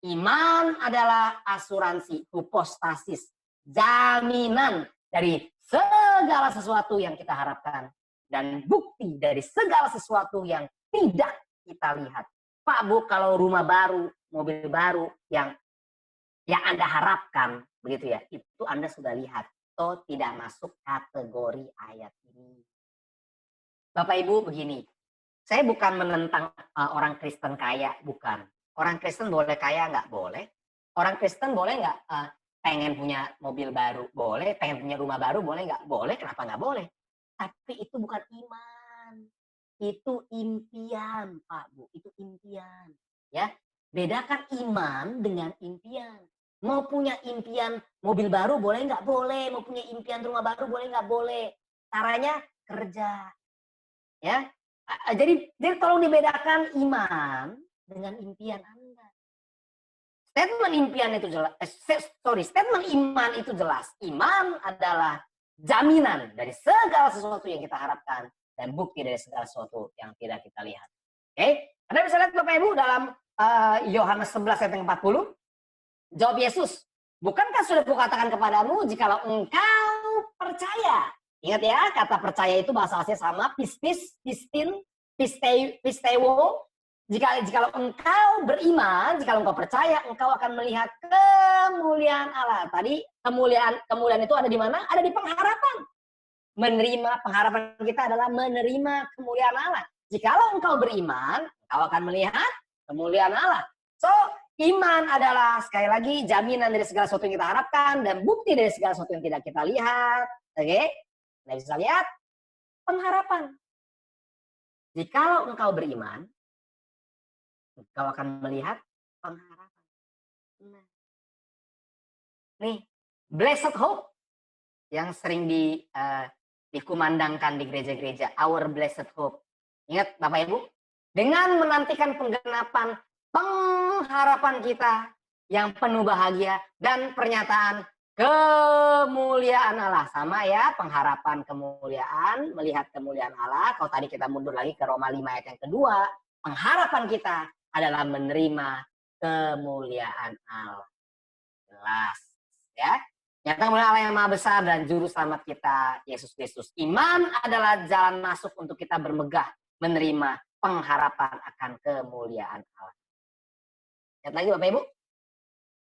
S2: Iman adalah asuransi, hypostasis, jaminan dari segala sesuatu yang kita harapkan dan bukti dari segala sesuatu yang tidak kita lihat. Pak Bu, kalau rumah baru, mobil baru yang Anda harapkan, begitu ya, itu Anda sudah lihat. Atau tidak masuk kategori ayat ini. Bapak Ibu begini, saya bukan menentang orang Kristen kaya, bukan. Orang Kristen boleh kaya nggak? Boleh. Orang Kristen boleh nggak pengen punya mobil baru? Boleh. Pengen punya rumah baru? Boleh nggak? Boleh. Kenapa nggak boleh? Tapi itu bukan iman. Itu impian, Pak Bu. Itu impian. Ya, bedakan iman dengan impian. Mau punya impian mobil baru boleh nggak? Boleh. Mau punya impian rumah baru boleh nggak? Boleh. Caranya kerja. Ya, jadi tolong dibedakan iman dengan impian Anda. Statement impian itu jelas, statement iman itu jelas. Iman adalah jaminan dari segala sesuatu yang kita harapkan dan bukti dari segala sesuatu yang tidak kita lihat. Oke, Anda bisa lihat Bapak Ibu dalam Yohanes 11 ayat 40. Jawab Yesus, bukankah sudah kukatakan kepadamu jikalau engkau percaya? Ingat ya, kata percaya itu bahasa aslinya sama, pistis, pistin, pistewo. Jikalau engkau beriman, jikalau engkau percaya, engkau akan melihat kemuliaan Allah. Tadi kemuliaan itu ada di mana? Ada di pengharapan. Menerima pengharapan kita adalah menerima kemuliaan Allah. Jikalau engkau beriman, engkau akan melihat kemuliaan Allah. So, iman adalah sekali lagi jaminan dari segala sesuatu yang kita harapkan dan bukti dari segala sesuatu yang tidak kita lihat. Oke? Anda bisa lihat pengharapan. Jikalau engkau beriman, engkau akan melihat pengharapan. Nah. Nih, blessed hope yang sering dikumandangkan di gereja-gereja, our blessed hope. Ingat Bapak Ibu, dengan menantikan penggenapan pengharapan kita yang penuh bahagia dan pernyataan kemuliaan Allah. Sama ya, pengharapan kemuliaan, melihat kemuliaan Allah. Kalau tadi kita mundur lagi ke Roma 5 ayat yang kedua, pengharapan kita adalah menerima kemuliaan Allah. Jelas ya. Nyata kemuliaan Allah yang maha besar dan juru selamat kita, Yesus Kristus. Iman adalah jalan masuk untuk kita bermegah, menerima pengharapan akan kemuliaan Allah. Lihat lagi Bapak Ibu.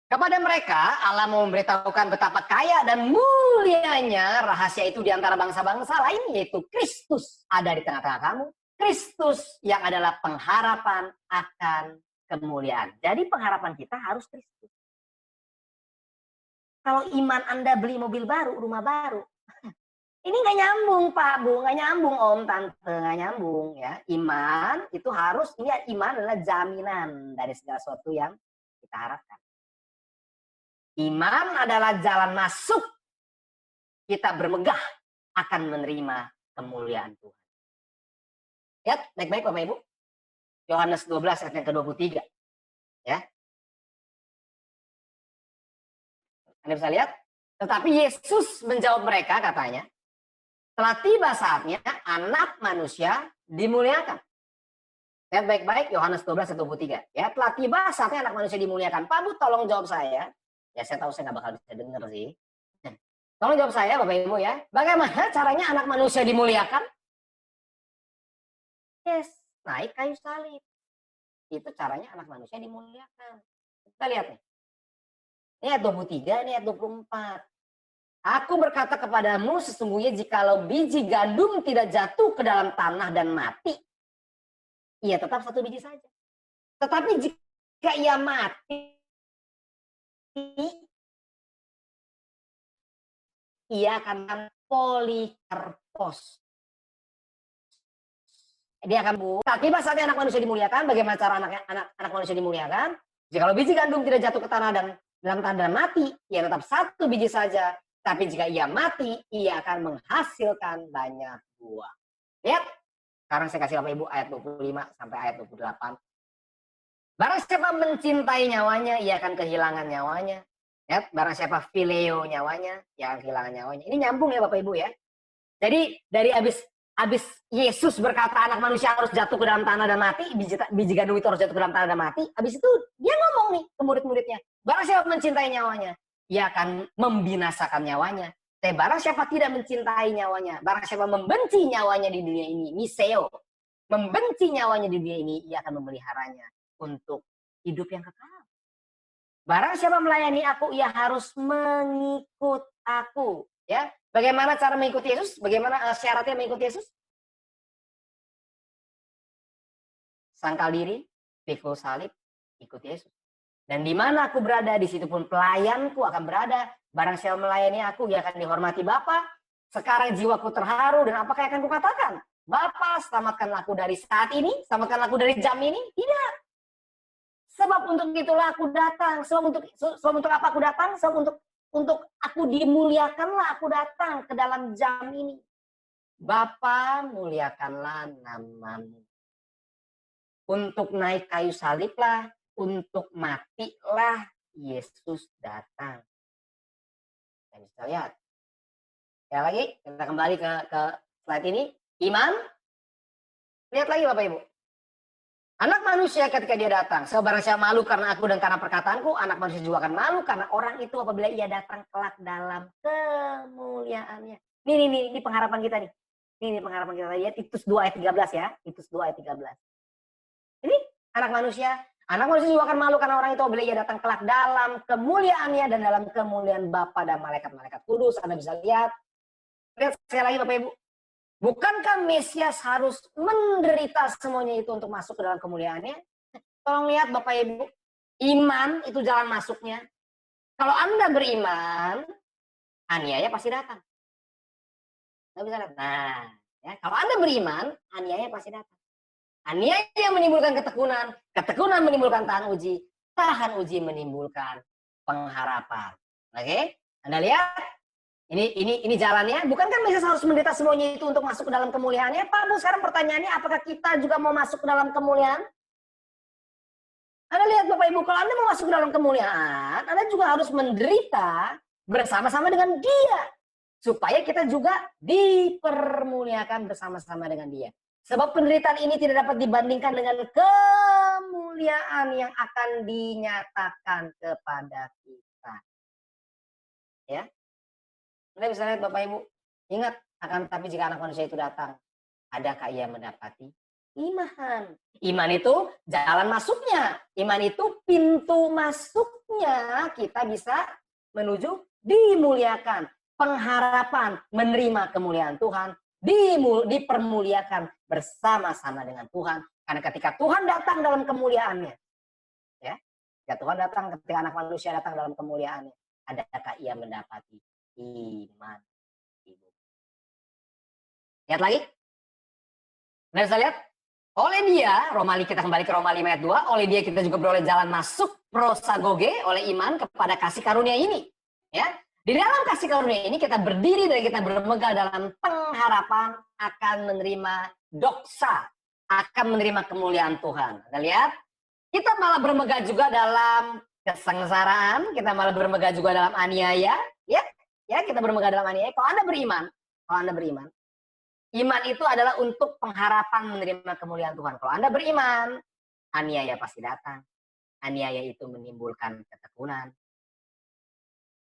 S2: Kepada mereka, Allah mau memberitahukan betapa kaya dan mulianya rahasia itu di antara bangsa-bangsa lain, yaitu Kristus ada di tengah-tengah kamu. Kristus yang adalah pengharapan akan kemuliaan. Jadi pengharapan kita harus Kristus. Kalau iman Anda beli mobil baru, rumah baru, ini nggak nyambung Pak Bu, nggak nyambung Om, Tante, nggak nyambung ya. Iman itu harus, ini iman adalah jaminan dari segala sesuatu yang kita harapkan. Iman adalah jalan masuk kita bermegah akan menerima kemuliaan Tuhan. Lihat baik-baik Bapak Ibu. Yohanes 12 ayat yang ke-23. Ya. Anda bisa lihat. Tetapi Yesus menjawab mereka katanya, telah tiba saatnya anak manusia dimuliakan. Lihat baik-baik Yohanes 12 ayat 23. Ya, telah tiba saatnya anak manusia dimuliakan. Pak Bu tolong jawab saya. Ya saya tahu saya nggak bakal bisa dengar sih. Tolong jawab saya Bapak Ibu ya. Bagaimana caranya anak manusia dimuliakan? Yes, naik kayu salib. Itu caranya anak manusia dimuliakan. Kita lihat nih. Ini ayat 23, ini ayat 24. Aku berkata kepadamu sesungguhnya jikalau biji gandum tidak jatuh ke dalam tanah dan mati, ia tetap satu biji saja. Tetapi jika ia mati, ia akan polikarpos. Dia akan tiba saatnya anak manusia dimuliakan. Bagaimana cara anak manusia dimuliakan? Jikalau biji gandum tidak jatuh ke tanah dan dalam tanah dan mati, ia tetap satu biji saja. Tapi jika ia mati, ia akan menghasilkan banyak buah. Lihat, sekarang saya kasih Bapak Ibu ayat 25 sampai ayat 28. Barang siapa mencintai nyawanya, ia akan kehilangan nyawanya. Ya, barang siapa phileo nyawanya, ia akan kehilangan nyawanya. Ini nyambung ya Bapak Ibu ya. Jadi dari habis Yesus berkata anak manusia harus jatuh ke dalam tanah dan mati, biji gandum itu harus jatuh ke dalam tanah dan mati. Habis itu dia ngomong nih ke murid-muridnya, barang siapa mencintai nyawanya, ia akan membinasakan nyawanya. Tapi barang siapa tidak mencintai nyawanya, barang siapa membenci nyawanya di dunia ini, miseo, membenci nyawanya di dunia ini, ia akan memeliharanya untuk hidup yang kekal. Barang siapa melayani aku, ia harus mengikut aku. Ya, bagaimana cara mengikuti Yesus? Bagaimana syaratnya mengikuti Yesus? Sangkal diri, pikul salib, ikut Yesus. Dan di mana aku berada, di situ pun pelayanku akan berada. Barang siapa melayani aku, ia akan dihormati Bapa. Sekarang jiwaku terharu dan apakah yang akan kukatakan? Bapa, selamatkanlah aku dari saat ini, selamatkanlah aku dari jam ini. Tidak. Sebab untuk itulah aku datang. Sebab untuk apa aku datang? Sebab untuk aku dimuliakanlah aku datang ke dalam jam ini. Bapa, muliakanlah namamu. Untuk naik kayu saliblah, untuk matilah Yesus datang. Kita bisa lihat. Ya lagi, kita kembali ke slide ini. Iman. Lihat lagi Bapak Ibu. Anak manusia ketika dia datang, sebarang siapa malu karena aku dan karena perkataanku, anak manusia juga akan malu karena orang itu apabila ia datang kelak dalam kemuliaannya. Ini pengharapan kita nih. Ini pengharapan kita. Lihat Titus 2 ayat 13 ya. Titus 2 ayat 13. Ini anak manusia juga akan malu karena orang itu apabila ia datang kelak dalam kemuliaannya dan dalam kemuliaan Bapa dan malaikat-malaikat kudus. Anda bisa lihat. Lihat sekali lagi Bapak Ibu. Bukankah Mesias harus menderita semuanya itu untuk masuk ke dalam kemuliaannya? Tolong lihat Bapak Ibu, iman itu jalan masuknya. Kalau Anda beriman, aniaya pasti datang. Nggak bisa lihat. Nah, ya, kalau Anda beriman, aniaya pasti datang. Aniaya menimbulkan ketekunan, ketekunan menimbulkan tahan uji menimbulkan pengharapan. Oke? Anda lihat? Ini jalannya. Bukankah Mesias harus menderita semuanya itu untuk masuk ke dalam kemuliaannya? Pak Bu, sekarang pertanyaannya, apakah kita juga mau masuk ke dalam kemuliaan? Anda lihat Bapak Ibu, kalau Anda mau masuk ke dalam kemuliaan, Anda juga harus menderita bersama-sama dengan Dia. Supaya kita juga dipermuliakan bersama-sama dengan Dia. Sebab penderitaan ini tidak dapat dibandingkan dengan kemuliaan yang akan dinyatakan kepada kita. Ya. Anda bisa lihat Bapak Ibu, ingat akan tapi jika anak manusia itu datang, adakah ia mendapati iman? Iman itu jalan masuknya, iman itu pintu masuknya kita bisa menuju dimuliakan, pengharapan menerima kemuliaan Tuhan, dipermuliakan bersama-sama dengan Tuhan. Karena ketika Tuhan datang dalam kemuliaannya, ya, ketika Tuhan datang, ketika anak manusia datang dalam kemuliaannya, adakah ia mendapati iman ibu. Lihat lagi. Anda bisa lihat. Oleh dia, kita kembali ke Roma 5 ayat 2. Oleh dia kita juga beroleh jalan masuk prosagoge oleh iman kepada kasih karunia ini. Ya. Di dalam kasih karunia ini kita berdiri dan kita bermegah dalam pengharapan akan menerima doksa, akan menerima kemuliaan Tuhan. Anda lihat, kita malah bermegah juga dalam kesengsaraan, kita malah bermegah juga dalam aniaya, ya, kita bermegah dalam aniaya. Kalau Anda beriman, iman itu adalah untuk pengharapan menerima kemuliaan Tuhan. Kalau Anda beriman, aniaya pasti datang. Aniaya itu menimbulkan ketekunan.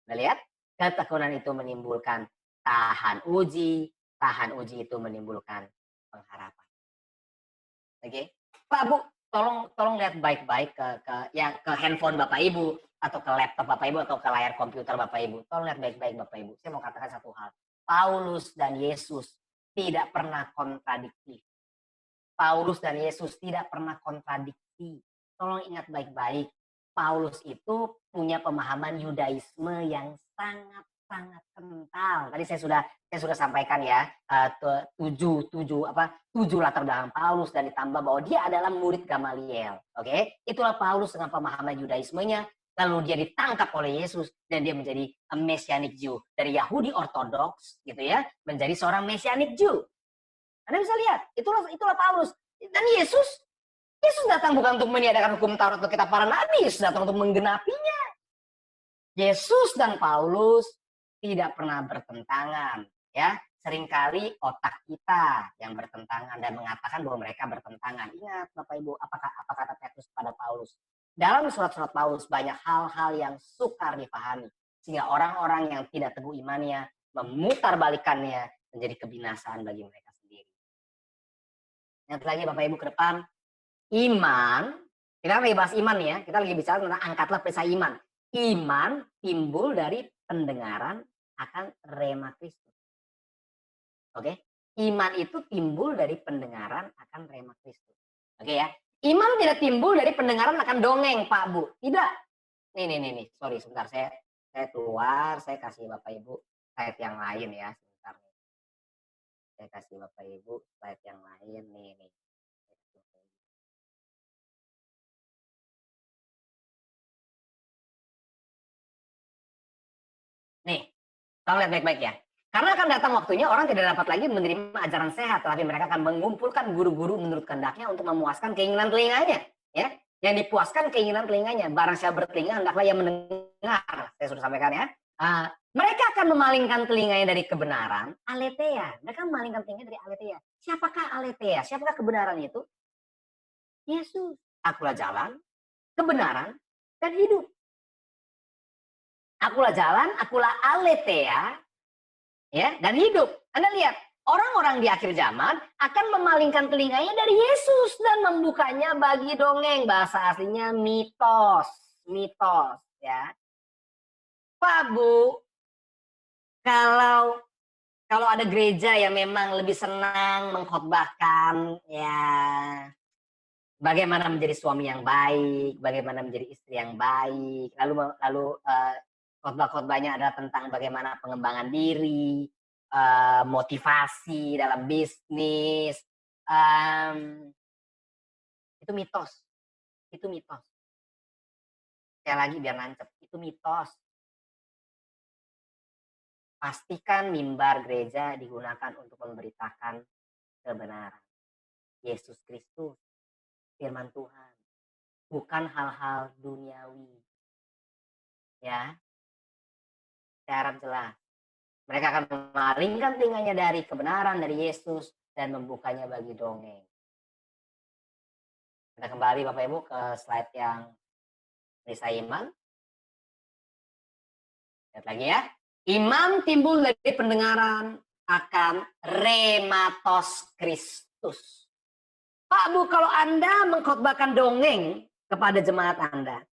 S2: Anda lihat? Ketekunan itu menimbulkan tahan uji itu menimbulkan pengharapan. Oke, Pak Bu, tolong lihat baik-baik ke handphone Bapak Ibu atau ke laptop Bapak Ibu atau ke layar komputer Bapak Ibu. Tolong lihat baik-baik Bapak Ibu. Saya mau katakan satu hal. Paulus dan Yesus tidak pernah kontradiktif. Paulus dan Yesus tidak pernah kontradiksi. Tolong ingat baik-baik. Paulus itu punya pemahaman Yudaisme yang sangat kental. Tadi saya sudah sampaikan ya, tujuh latar belakang Paulus dan ditambah bahwa dia adalah murid Gamaliel. Oke, itulah Paulus dengan pemahaman Yudaismenya. Lalu dia ditangkap oleh Yesus dan dia menjadi Messianic Jew, dari Yahudi Ortodoks gitu ya, menjadi seorang Messianic Jew. Anda bisa lihat, itulah Paulus. Dan Yesus datang bukan untuk meniadakan hukum Taurat atau kitab para nabi, Yesus datang untuk menggenapinya. Yesus dan Paulus tidak pernah bertentangan, ya. Seringkali otak kita yang bertentangan dan mengatakan bahwa mereka bertentangan. Ingat Bapak Ibu, apa kata Petrus pada Paulus? Dalam surat-surat Paulus banyak hal-hal yang sukar dipahami, sehingga orang-orang yang tidak teguh imannya memutarbalikannya menjadi kebinasaan bagi mereka sendiri. Yang lagi Bapak Ibu ke depan, iman, kita lagi bahas iman ya, kita lagi bicara tentang angkatlah perisai iman. Iman timbul dari pendengaran akan rema Kristus. Oke, iman itu timbul dari pendengaran akan rema Kristus. Oke ya, iman tidak timbul dari pendengaran akan dongeng Pak Bu, tidak. Nih, sorry sebentar, saya keluar, saya kasih Bapak Ibu slide yang lain ya, sebentar nih. Saya kasih Bapak Ibu slide yang lain nih. Nih, tolong lihat baik-baik ya. Karena akan datang waktunya orang tidak dapat lagi menerima ajaran sehat, tetapi mereka akan mengumpulkan guru-guru menurut kehendaknya untuk memuaskan keinginan telinganya, ya. Yang dipuaskan keinginan telinganya. Barang siapa bertelinga, hendaklah yang mendengar. Saya sudah sampaikan ya. Mereka akan memalingkan telinganya dari kebenaran, aletheia. Mereka memalingkan telinganya dari aletheia. Siapakah aletheia? Siapakah kebenaran itu? Yesus. Akulah jalan, kebenaran, dan hidup. Akulah jalan, akulah aletheia, ya, dan hidup. Anda lihat, orang-orang di akhir zaman akan memalingkan telinganya dari Yesus dan membukanya bagi dongeng. Bahasa aslinya mitos, ya. Pak Bu, kalau ada gereja yang memang lebih senang mengkhotbahkan, ya, bagaimana menjadi suami yang baik, bagaimana menjadi istri yang baik, lalu khotbah-khotbahnya adalah tentang bagaimana pengembangan diri, motivasi dalam bisnis. Itu mitos. Sekali lagi biar nancep, itu mitos. Pastikan mimbar gereja digunakan untuk memberitakan kebenaran. Yesus Kristus, firman Tuhan. Bukan hal-hal duniawi. Ya. Saya harap jelas. Mereka akan memalingkan telinganya dari kebenaran dari Yesus dan membukanya bagi dongeng. Kita kembali Bapak Ibu ke slide yang perisai iman. Lihat lagi ya. Iman timbul dari pendengaran akan rematos Kristus. Pak Bu, kalau Anda mengkhotbahkan dongeng kepada jemaat Anda,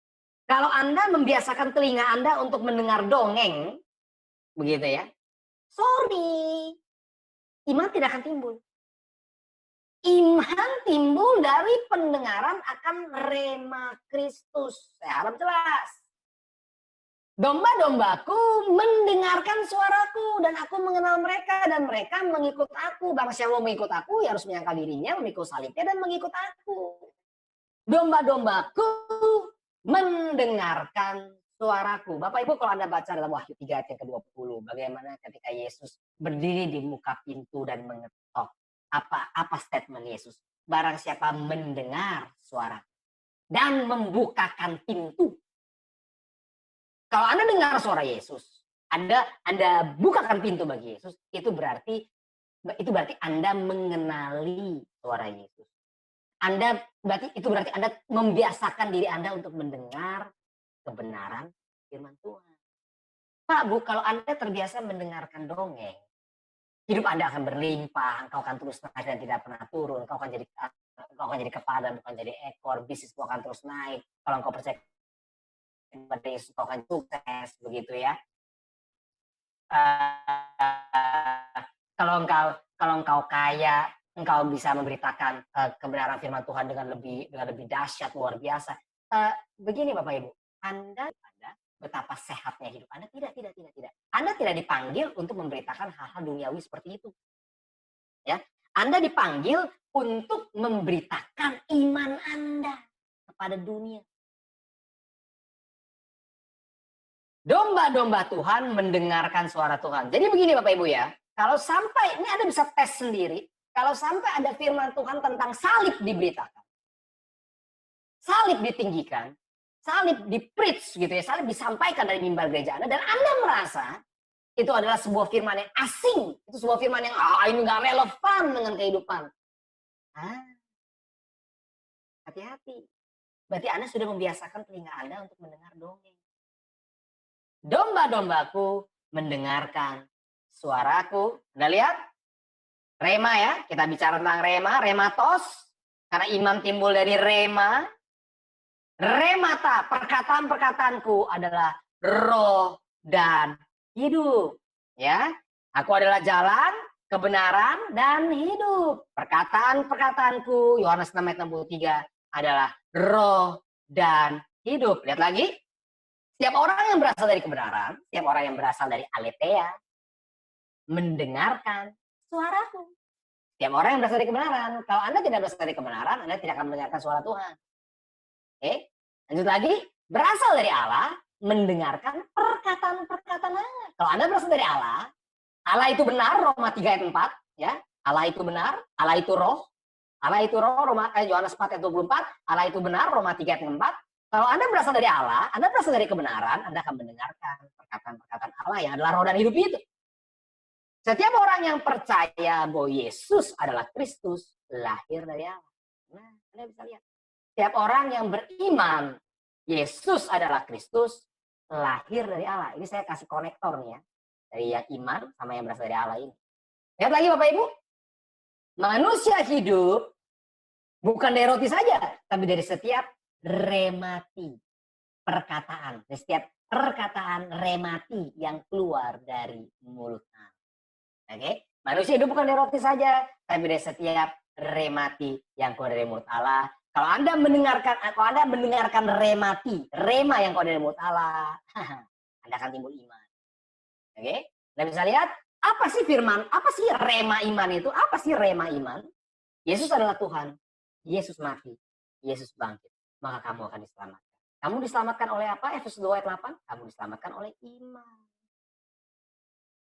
S2: kalau Anda membiasakan telinga Anda untuk mendengar dongeng, begitu ya, sorry, iman tidak akan timbul. Iman timbul dari pendengaran akan rema Kristus. Saya harap jelas. Domba-dombaku mendengarkan suaraku dan aku mengenal mereka dan mereka mengikut aku. Barang siapa mau mengikut aku, ya harus menyangkal dirinya, memikul salibnya dan mengikut aku. Domba-dombaku mendengarkan suaraku. Bapak Ibu kalau Anda baca dalam Wahyu 3 ayat yang ke-20, bagaimana ketika Yesus berdiri di muka pintu dan mengetok. Apa statement Yesus? Barang siapa mendengar suara dan membukakan pintu. Kalau Anda dengar suara Yesus, Anda bukakan pintu bagi Yesus, itu berarti Anda mengenali suara Yesus. Itu berarti Anda membiasakan diri Anda untuk mendengar kebenaran firman Tuhan. Pak, Bu, kalau Anda terbiasa mendengarkan dongeng, hidup Anda akan berlimpah, engkau akan terus naik dan tidak pernah turun, engkau akan jadi kepala bukan jadi ekor, bisnismu akan terus naik. Kalau engkau percaya kepada Yesus, engkau akan sukses, begitu ya. Kalau engkau kaya, engkau bisa memberitakan kebenaran firman Tuhan dengan lebih dahsyat, luar biasa. Begini Bapak Ibu, Anda betapa sehatnya hidup Anda. Tidak. Anda tidak dipanggil untuk memberitakan hal-hal duniawi seperti itu. Ya, Anda dipanggil untuk memberitakan iman Anda kepada dunia. Domba-domba Tuhan mendengarkan suara Tuhan. Jadi begini Bapak Ibu ya, kalau sampai, ini Anda bisa tes sendiri, kalau sampai ada firman Tuhan tentang salib diberitakan, salib ditinggikan, salib di-preach gitu ya, salib disampaikan dari mimbar gereja Anda, dan Anda merasa itu adalah sebuah firman yang asing, itu sebuah firman yang ini nggak relevan dengan kehidupan. Hati-hati. Berarti Anda sudah membiasakan telinga Anda untuk mendengar dongeng. Domba-dombaku mendengarkan suaraku. Anda lihat? Rema ya, kita bicara tentang rema, rematos. Karena iman timbul dari rema. Remata, perkataan-perkataanku adalah roh dan hidup. Ya, aku adalah jalan, kebenaran, dan hidup. Perkataan-perkataanku, Yohanes 6 ayat 63, adalah roh dan hidup. Lihat lagi. Setiap orang yang berasal dari kebenaran, setiap orang yang berasal dari aletheia, mendengarkan suaraku. Setiap orang yang berasal dari kebenaran. Kalau Anda tidak berasal dari kebenaran, Anda tidak akan mendengarkan suara Tuhan. Oke? Lanjut lagi, berasal dari Allah, mendengarkan perkataan-perkataan Allah. Kalau Anda berasal dari Allah itu benar, Roma 3 ayat 4. Ya, Allah itu benar, Allah itu roh. Allah itu roh, Yohanes 4 ayat 24. Allah itu benar, Roma 3 ayat 4. Kalau Anda berasal dari Allah, Anda berasal dari kebenaran, Anda akan mendengarkan perkataan-perkataan Allah yang adalah roh dan hidup itu. Setiap orang yang percaya bahwa Yesus adalah Kristus, lahir dari Allah. Nah, Anda bisa lihat. Setiap orang yang beriman, Yesus adalah Kristus, lahir dari Allah. Ini saya kasih konektor nih ya. Dari yang iman sama yang berasal dari Allah ini. Lihat lagi Bapak Ibu. Manusia hidup bukan dari roti saja, tapi dari setiap remati perkataan. Dari setiap perkataan remati yang keluar dari mulut Allah. Oke? Manusia hidup bukan dari roti saja, tapi dari setiap remati yang keluar dari mulut Allah. Kalau Anda mendengarkan remati, rema yang keluar dari mulut Allah, Anda akan timbul iman. Oke? Anda bisa lihat, apa sih firman? Apa sih rema iman itu? Apa sih rema iman? Yesus adalah Tuhan. Yesus mati. Yesus bangkit. Maka kamu akan diselamatkan. Kamu diselamatkan oleh apa? Efesus 2 ayat 8. Kamu diselamatkan oleh iman.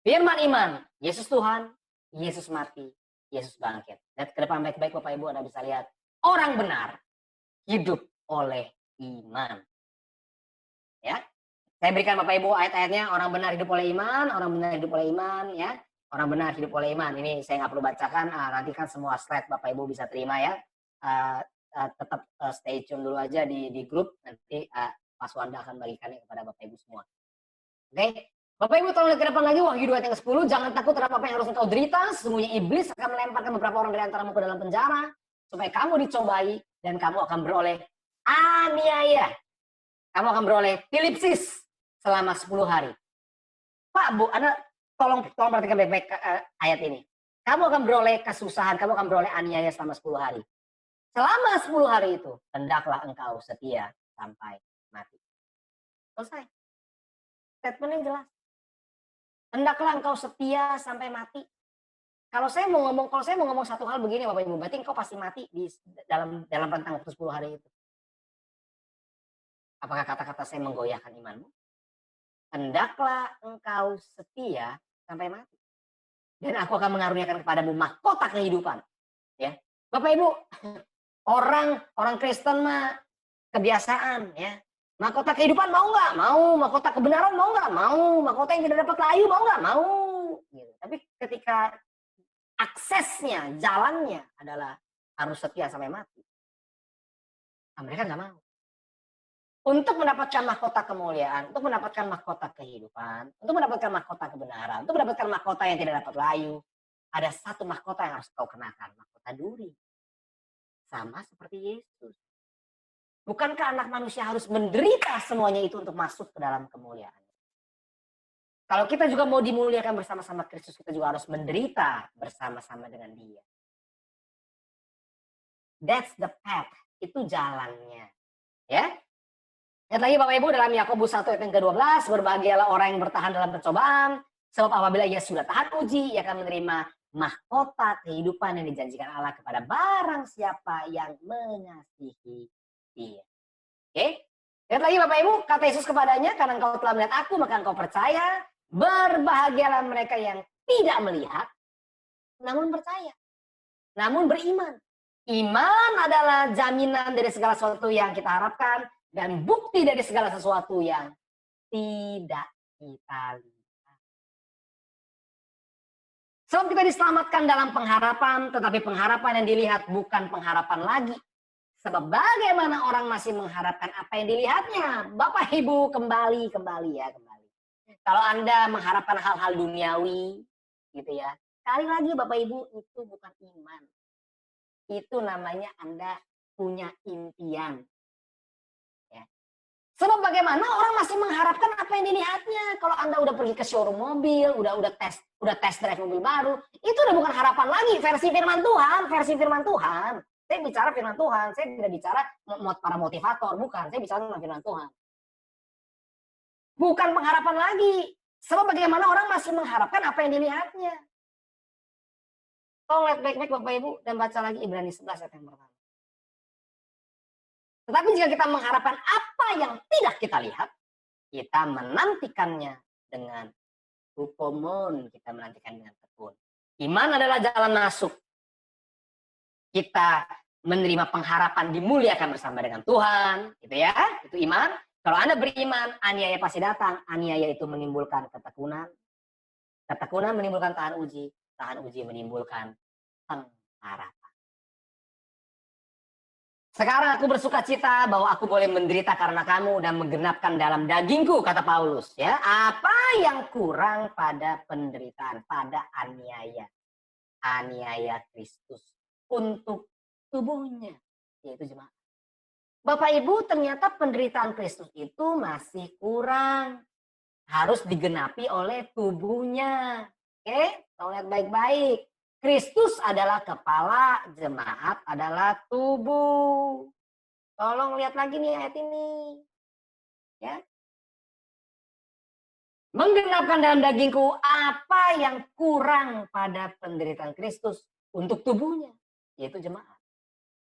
S2: Firman iman. Yesus Tuhan. Yesus mati. Yesus bangkit. Dan ke depan baik-baik Bapak Ibu Anda bisa lihat. Orang benar hidup oleh iman. Ya. Saya berikan Bapak Ibu ayat-ayatnya. Orang benar hidup oleh iman. Orang benar hidup oleh iman. Ya. Orang benar hidup oleh iman. Ini saya nggak perlu bacakan. Nanti kan semua slide Bapak Ibu bisa terima ya. Tetap stay tune dulu aja di grup. Nanti Pak Wanda akan bagikannya kepada Bapak Ibu semua. Oke. Bapak Ibu tolong lihat ke depan lagi. Wahyu 2 ayat yang ke-10. Jangan takut terhadap apa yang harus engkau derita. Sesungguhnya iblis akan melemparkan beberapa orang dari antaramu ke dalam penjara. Supaya kamu dicobai. Dan kamu akan beroleh aniaya. Kamu akan beroleh pilipsis selama 10 hari. Pak, Bu, Anda tolong perhatikan baik-baik ayat ini. Kamu akan beroleh kesusahan, kamu akan beroleh aniaya selama 10 hari. Selama 10 hari itu, hendaklah engkau setia sampai mati. Selesai. Statementnya jelas. Hendaklah engkau setia sampai mati. Kalau saya mau ngomong satu hal begini Bapak Ibu, berarti engkau pasti mati dalam rentang waktu 10 hari itu. Apakah kata-kata saya menggoyahkan imanmu? hendaklah engkau setia sampai mati. Dan aku akan mengaruniakan kepadamu mahkota kehidupan. Ya, Bapak Ibu, orang Kristen mah kebiasaan ya. Mahkota kehidupan mau nggak? Mau. Mahkota kebenaran mau nggak? Mau. Mahkota yang tidak dapat layu mau nggak? Mau. Gitu. Tapi ketika aksesnya, jalannya adalah harus setia sampai mati. Nah, mereka nggak mau. Untuk mendapatkan mahkota kemuliaan, untuk mendapatkan mahkota kehidupan, untuk mendapatkan mahkota kebenaran, untuk mendapatkan mahkota yang tidak dapat layu, ada satu mahkota yang harus kau kenakan, mahkota duri. Sama seperti Yesus. Bukankah anak manusia harus menderita semuanya itu untuk masuk ke dalam kemuliaan? Kalau kita juga mau dimuliakan bersama-sama Kristus, kita juga harus menderita bersama-sama dengan Dia. That's the path. Itu jalannya. Ya. Lihat lagi Bapak Ibu dalam Yakobus 1 ayat yang ke-12, berbahagialah orang yang bertahan dalam pencobaan, sebab apabila ia sudah tahan uji, ia akan menerima mahkota kehidupan yang dijanjikan Allah kepada barang siapa yang mengasihi Dia. Oke? Lihat lagi Bapak Ibu, kata Yesus kepadanya, karena engkau telah melihat aku, maka engkau percaya. Berbahagialah mereka yang tidak melihat, namun percaya. Namun beriman. Iman adalah jaminan dari segala sesuatu yang kita harapkan, dan bukti dari segala sesuatu yang tidak kita lihat. Sebab kita diselamatkan dalam pengharapan, tetapi pengharapan yang dilihat bukan pengharapan lagi. Sebab bagaimana orang masih mengharapkan apa yang dilihatnya? Bapak Ibu kembali ya. Kalau Anda mengharapkan hal-hal duniawi, gitu ya. Sekali lagi Bapak Ibu, itu bukan iman. Itu namanya Anda punya impian. Ya. Sebab bagaimana orang masih mengharapkan apa yang dilihatnya. Kalau Anda udah pergi ke showroom mobil, udah test drive mobil baru, itu udah bukan harapan lagi, versi firman Tuhan. Saya bicara firman Tuhan, saya tidak bicara para motivator, bukan. Saya bicara tentang firman Tuhan. Bukan pengharapan lagi. Sebab bagaimana orang masih mengharapkan apa yang dilihatnya. Tolong lihat baik-baik Bapak Ibu dan baca lagi Ibrani 11 ayat yang pertama. Tetapi jika kita mengharapkan apa yang tidak kita lihat, kita menantikannya dengan hupomon, kita menantikan dengan tekun. Iman adalah jalan masuk. Kita menerima pengharapan dimuliakan bersama dengan Tuhan, gitu ya. Itu iman. Kalau Anda beriman, aniaya pasti datang. Aniaya itu menimbulkan ketekunan. Ketekunan menimbulkan tahan uji. Tahan uji menimbulkan pengharapan. Sekarang aku bersuka cita bahwa aku boleh menderita karena kamu dan menggenapkan dalam dagingku, kata Paulus. Ya, apa yang kurang pada penderitaan, pada aniaya. Aniaya Kristus untuk tubuhnya, yaitu jemaat. Bapak Ibu, ternyata penderitaan Kristus itu masih kurang. Harus digenapi oleh tubuhnya. Oke, tolong lihat baik-baik. Kristus adalah kepala, jemaat adalah tubuh. Tolong lihat lagi nih ayat ini. Ya. Menggenapkan dalam dagingku apa yang kurang pada penderitaan Kristus untuk tubuhnya, yaitu jemaat.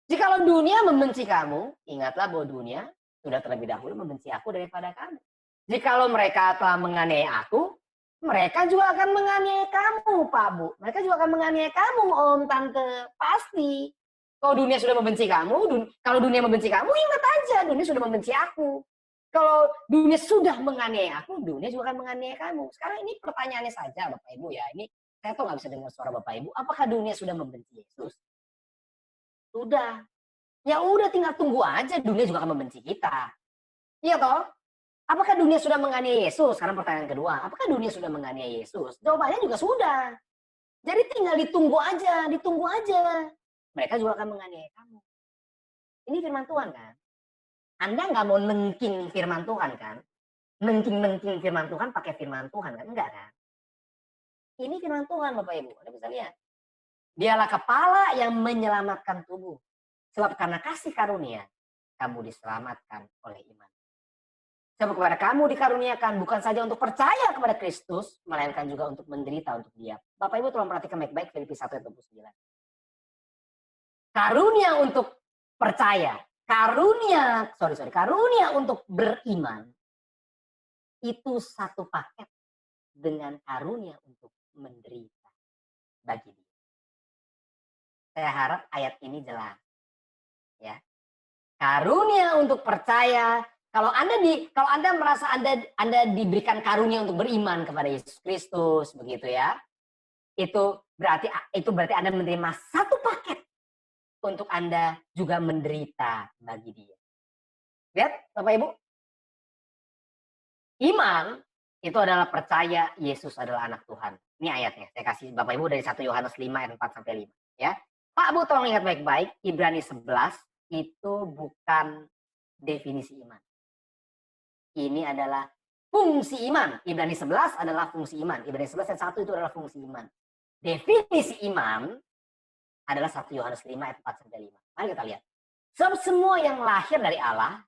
S2: Jikalau dunia membenci kamu, ingatlah bahwa dunia sudah terlebih dahulu membenci aku daripada kamu. Jikalau mereka telah menganiaya aku, mereka juga akan menganiaya kamu, Pak Bu. Mereka juga akan menganiaya kamu, Om, Tante. Pasti. Kalau dunia sudah membenci kamu, kalau dunia membenci kamu, ingat aja, dunia sudah membenci aku. Kalau dunia sudah menganiaya aku, dunia juga akan menganiaya kamu. Sekarang ini pertanyaannya saja, Bapak Ibu ya. Ini saya tuh nggak bisa dengar suara Bapak Ibu. Apakah dunia sudah membenci Yesus? Sudah. Ya udah tinggal tunggu aja, dunia juga akan membenci kita. Iya toh? Apakah dunia sudah menganiaya Yesus? Sekarang pertanyaan kedua, apakah dunia sudah menganiaya Yesus? Jawabannya juga sudah. Jadi tinggal ditunggu aja. Mereka juga akan menganiaya kamu. Ini firman Tuhan kan? Anda nggak mau nengking firman Tuhan kan? Nengking firman Tuhan pakai firman Tuhan kan? Enggak kan? Ini firman Tuhan Bapak Ibu, Anda bisa lihat. Dialah kepala yang menyelamatkan tubuh. Sebab karena kasih karunia, kamu diselamatkan oleh iman. Sebab kepada kamu dikaruniakan bukan saja untuk percaya kepada Kristus, melainkan juga untuk menderita untuk Dia. Bapak Ibu tolong perhatikan baik-baik Filipi 1 ayat 29. Karunia untuk percaya, karunia untuk beriman, itu satu paket dengan karunia untuk menderita bagi dia. Saya harap ayat ini jelas. Ya. Karunia untuk percaya. Kalau Anda merasa Anda diberikan karunia untuk beriman kepada Yesus Kristus, begitu ya. Itu berarti Anda menerima satu paket untuk Anda juga menderita bagi dia. Lihat Bapak Ibu. Iman itu adalah percaya Yesus adalah anak Tuhan. Ini ayatnya. Saya kasih Bapak Ibu dari 1 Yohanes 5 ayat 4 sampai 5 ya. Pak Bu tolong ingat baik-baik, Ibrani 11 itu bukan definisi iman. Ini adalah fungsi iman. Ibrani 11 adalah fungsi iman. Ibrani 11 ayat 1 itu adalah fungsi iman. Definisi iman adalah 1 Yohanes 5 ayat 4 sampai 5. Mari kita lihat. Sebab semua yang lahir dari Allah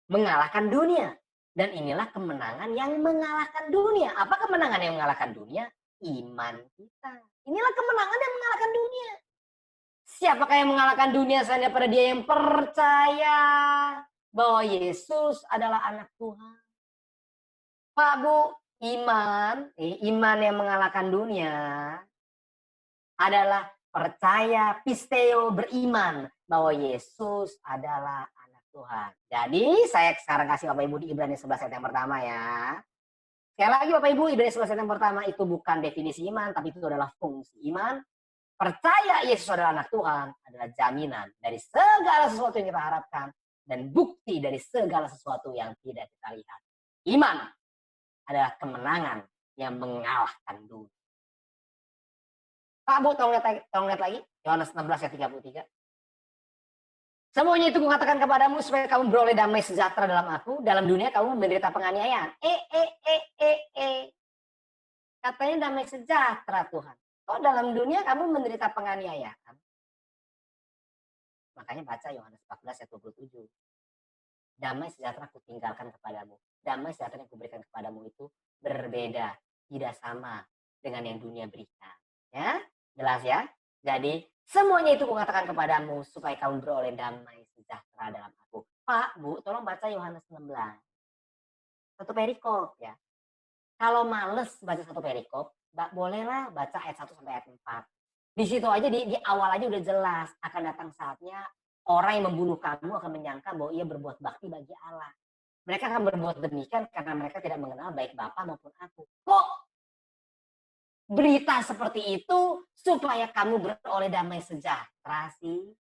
S2: mengalahkan dunia. Dan inilah kemenangan yang mengalahkan dunia. Apa kemenangan yang mengalahkan dunia? Iman kita. Inilah kemenangan yang mengalahkan dunia. Siapakah yang mengalahkan dunia selain daripada dia yang percaya bahwa Yesus adalah anak Tuhan? Pak Bu, iman yang mengalahkan dunia adalah percaya, pisteo, beriman bahwa Yesus adalah anak Tuhan. Jadi saya sekarang kasih Bapak Ibu di Ibrani 11 ayat yang pertama ya. Sekali lagi Bapak Ibu, Ibrani 11 ayat yang pertama itu bukan definisi iman, tapi itu adalah fungsi iman. Percaya Yesus adalah anak Tuhan adalah jaminan dari segala sesuatu yang kita harapkan dan bukti dari segala sesuatu yang tidak kita lihat. Iman adalah kemenangan yang mengalahkan dunia. Pak Bu, tolong lihat lagi. Yohanes 16 ayat 33. Semuanya itu kukatakan kepadamu supaya kamu beroleh damai sejahtera dalam aku. Dalam dunia kamu menderita penganiayaan. Katanya damai sejahtera Tuhan. Kok dalam dunia kamu menderita penganiayaan? Makanya baca Yohanes 14 ayat 27. Damai sejahtera kutinggalkan kepadamu. Damai sejahtera yang kuberikan kepadamu itu berbeda. Tidak sama dengan yang dunia berikan. Ya, jelas ya? Jadi semuanya itu kukatakan kepadamu supaya kamu beroleh damai sejahtera dalam aku. Pak, Bu, tolong baca Yohanes 16. Satu perikop ya. Kalau males baca satu perikop, bolehlah baca ayat 1 sampai ayat 4. Di situ aja di awal aja udah jelas akan datang saatnya orang yang membunuh kamu akan menyangka bahwa ia berbuat bakti bagi Allah. Mereka akan berbuat demikian karena mereka tidak mengenal baik Bapa maupun aku. Kok berita seperti itu supaya kamu beroleh damai sejahtera sih?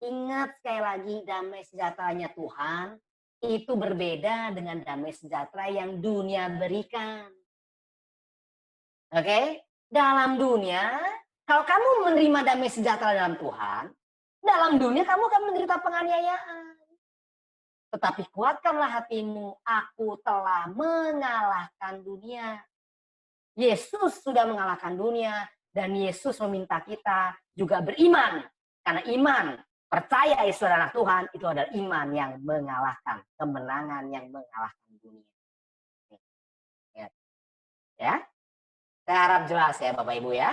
S2: Ingat sekali lagi, damai sejahteranya Tuhan itu berbeda dengan damai sejahtera yang dunia berikan. Oke? Dalam dunia, kalau kamu menerima damai sejahtera dalam Tuhan, dalam dunia kamu akan menderita penganiayaan. Tetapi kuatkanlah hatimu, aku telah mengalahkan dunia. Yesus sudah mengalahkan dunia dan Yesus meminta kita juga beriman. Karena iman, percaya Yesus adalah anak Tuhan, itu adalah iman yang mengalahkan, kemenangan yang mengalahkan dunia. Ya, saya harap jelas ya Bapak Ibu ya.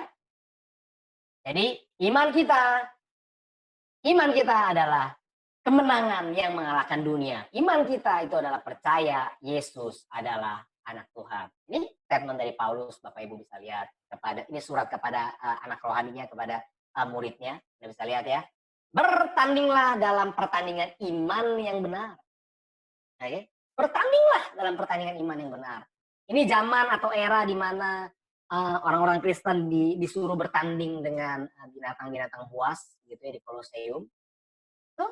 S2: Jadi iman kita adalah kemenangan yang mengalahkan dunia. Iman kita itu adalah percaya Yesus adalah anak Tuhan. Ini statement dari Paulus, Bapak Ibu bisa lihat ini surat kepada anak rohaninya, kepada muridnya. Anda bisa lihat ya. Bertandinglah dalam pertandingan iman yang benar. Oke? Bertandinglah dalam pertandingan iman yang benar. Ini zaman atau era di mana orang-orang Kristen disuruh bertanding dengan binatang-binatang buas gitu ya di Koloseum. Tuh.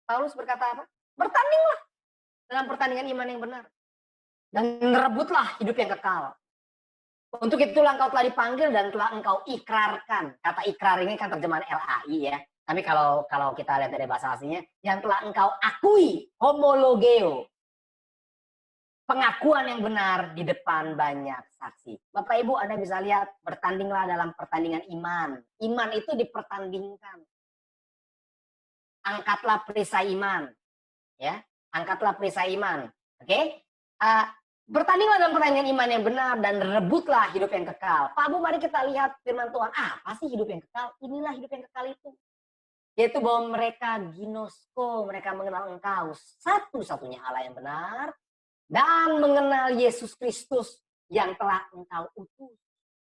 S2: Paulus berkata apa? Bertandinglah dalam pertandingan iman yang benar. Dan rebutlah hidup yang kekal. Untuk itulah engkau telah dipanggil dan telah engkau ikrarkan. Kata ikrar ini kan terjemahan LAI ya. Tapi kalau kita lihat dari bahasa aslinya, yang telah engkau akui, homologeo. Pengakuan yang benar di depan banyak saksi. Bapak Ibu, Anda bisa lihat, bertandinglah dalam pertandingan iman. Iman itu dipertandingkan. Angkatlah perisai iman. Ya, angkatlah perisai iman. Oke? Bertandinglah dalam pertandingan iman yang benar dan rebutlah hidup yang kekal. Pak Bu, mari kita lihat firman Tuhan. Apa sih hidup yang kekal? Inilah hidup yang kekal itu. Yaitu bahwa mereka ginosko, mereka mengenal engkau. Satu-satunya Allah yang benar. dan mengenal Yesus Kristus yang telah engkau utus.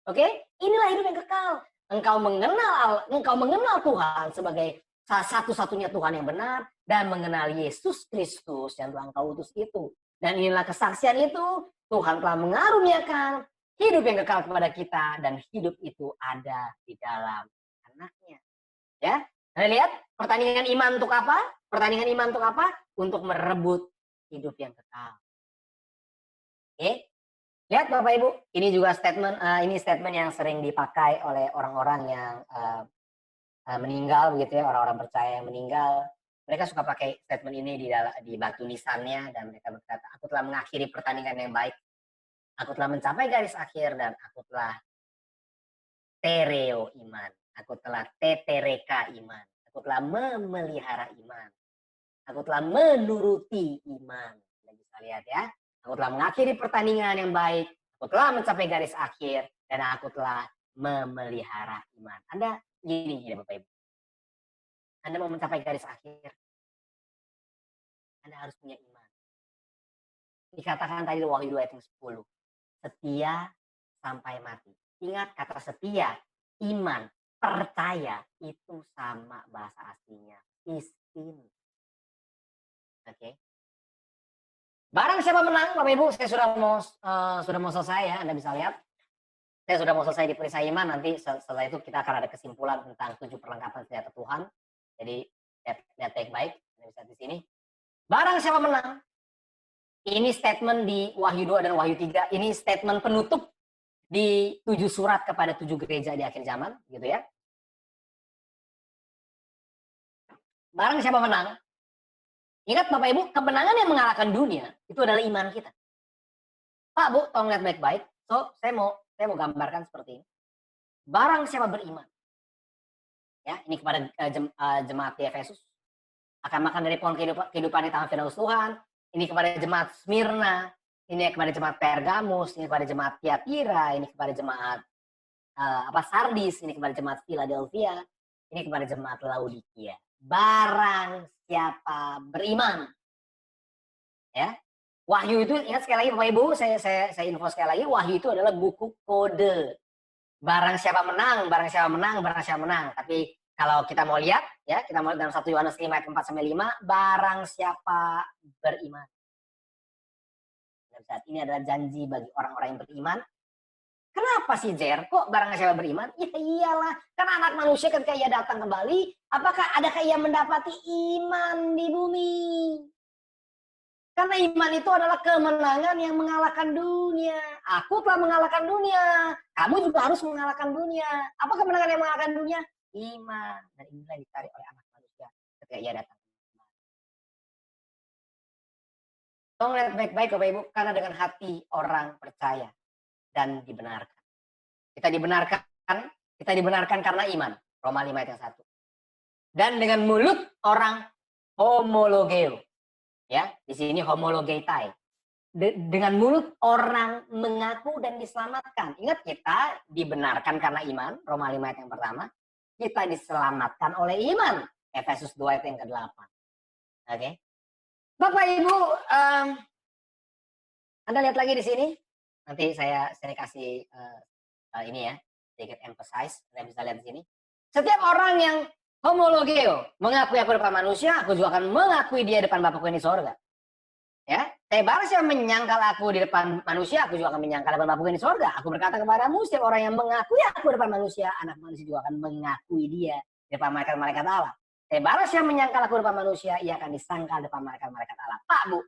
S2: Oke, inilah hidup yang kekal. Engkau mengenal Tuhan sebagai satu-satunya Tuhan yang benar dan mengenal Yesus Kristus yang telah engkau utus itu. Dan inilah kesaksian itu, Tuhan telah mengaruniakan hidup yang kekal kepada kita dan hidup itu ada di dalam anaknya. Ya, Anda lihat pertandingan iman untuk apa? Pertandingan iman untuk apa? Untuk merebut hidup yang kekal. Oke, lihat Bapak Ibu, ini juga statement yang sering dipakai oleh orang-orang yang meninggal begitu ya, orang-orang percaya yang meninggal. Mereka suka pakai statement ini di batu nisannya dan mereka berkata, aku telah mengakhiri pertandingan yang baik, aku telah mencapai garis akhir dan aku telah tereo iman, aku telah tetereka iman, aku telah memelihara iman, aku telah menuruti iman. Anda bisa lihat ya, aku telah mengakhiri pertandingan yang baik, aku telah mencapai garis akhir dan aku telah memelihara iman. Anda gini Bapak Ibu, Anda mau mencapai garis akhir, Anda harus punya iman. Dikatakan tadi Wahyu 2 ayat 10, setia sampai mati. Ingat kata setia, iman, percaya itu sama bahasa aslinya, istin. Oke. Barang siapa menang, Bapak Ibu, saya sudah mau selesai ya, Anda bisa lihat. Saya sudah mau selesai di perisai iman, nanti setelah itu kita akan ada kesimpulan tentang 7 perlengkapan senjata Tuhan. Jadi lihat baik-baik, Anda bisa di sini. Barang siapa menang, ini statement di Wahyu 2 dan Wahyu 3, ini statement penutup di 7 surat kepada 7 gereja di akhir zaman, gitu ya. Barang siapa menang, ingat Bapak Ibu, kemenangan yang mengalahkan dunia itu adalah iman kita. Pak, Bu, tolong lihat baik-baik. So, saya mau gambarkan seperti ini. Barang siapa beriman, ya, ini kepada jemaat di Efesus, akan makan dari pohon kehidupan di tangan Firdaus Tuhan. Ini kepada jemaat Smyrna, ini kepada jemaat Pergamus, ini kepada jemaat Tiatira, ini kepada jemaat Sardis, ini kepada jemaat Philadelphia, ini kepada jemaat Laodikia. Barang siapa beriman, ya. Wahyu itu, ingat sekali lagi Bapak Ibu, saya info sekali lagi, Wahyu itu adalah buku kode. Barang siapa menang, barang siapa menang, barang siapa menang. Tapi kalau kita mau lihat, ya, kita mau dalam 1 Yohanes 5 ayat 4-5, barang siapa beriman. Ini adalah janji bagi orang-orang yang beriman. Kenapa sih Jer? Kok barang siapa beriman? Ya iyalah, karena anak manusia ketika ia datang kembali, apakah adakah ia mendapati iman di bumi? Karena iman itu adalah kemenangan yang mengalahkan dunia. Aku telah mengalahkan dunia. Kamu juga harus mengalahkan dunia. Apa kemenangan yang mengalahkan dunia? Iman. Dan inilah dicari oleh anak manusia ketika ia datang. Tolong lihat baik-baik Bapak Ibu. Karena dengan hati orang percaya dan dibenarkan. Kita dibenarkan karena iman. Roma 5 ayat yang 1. Dan dengan mulut orang homologeo. Ya, di sini homologeitai. Dengan mulut orang mengaku dan diselamatkan. Ingat, kita dibenarkan karena iman, Roma 5 ayat yang pertama. Kita diselamatkan oleh iman, Efesus 2 ayat yang ke-8. Oke. Bapak Ibu, Anda lihat lagi di sini. Nanti saya kasih ini ya, sedikit emphasize. Anda bisa lihat di sini. Setiap orang yang homologeo, mengakui aku depan manusia, aku juga akan mengakui dia depan Bapakku yang di sorga. Ya, barang siapa menyangkal aku di depan manusia, aku juga akan menyangkal depan Bapakku yang di sorga. Aku berkata kepadamu, setiap orang yang mengakui aku depan manusia, anak manusia juga akan mengakui dia di depan malaikat-malaikat Allah. Barang siapa menyangkal aku depan manusia, ia akan disangkal depan malaikat-malaikat Allah. Pak, Bu,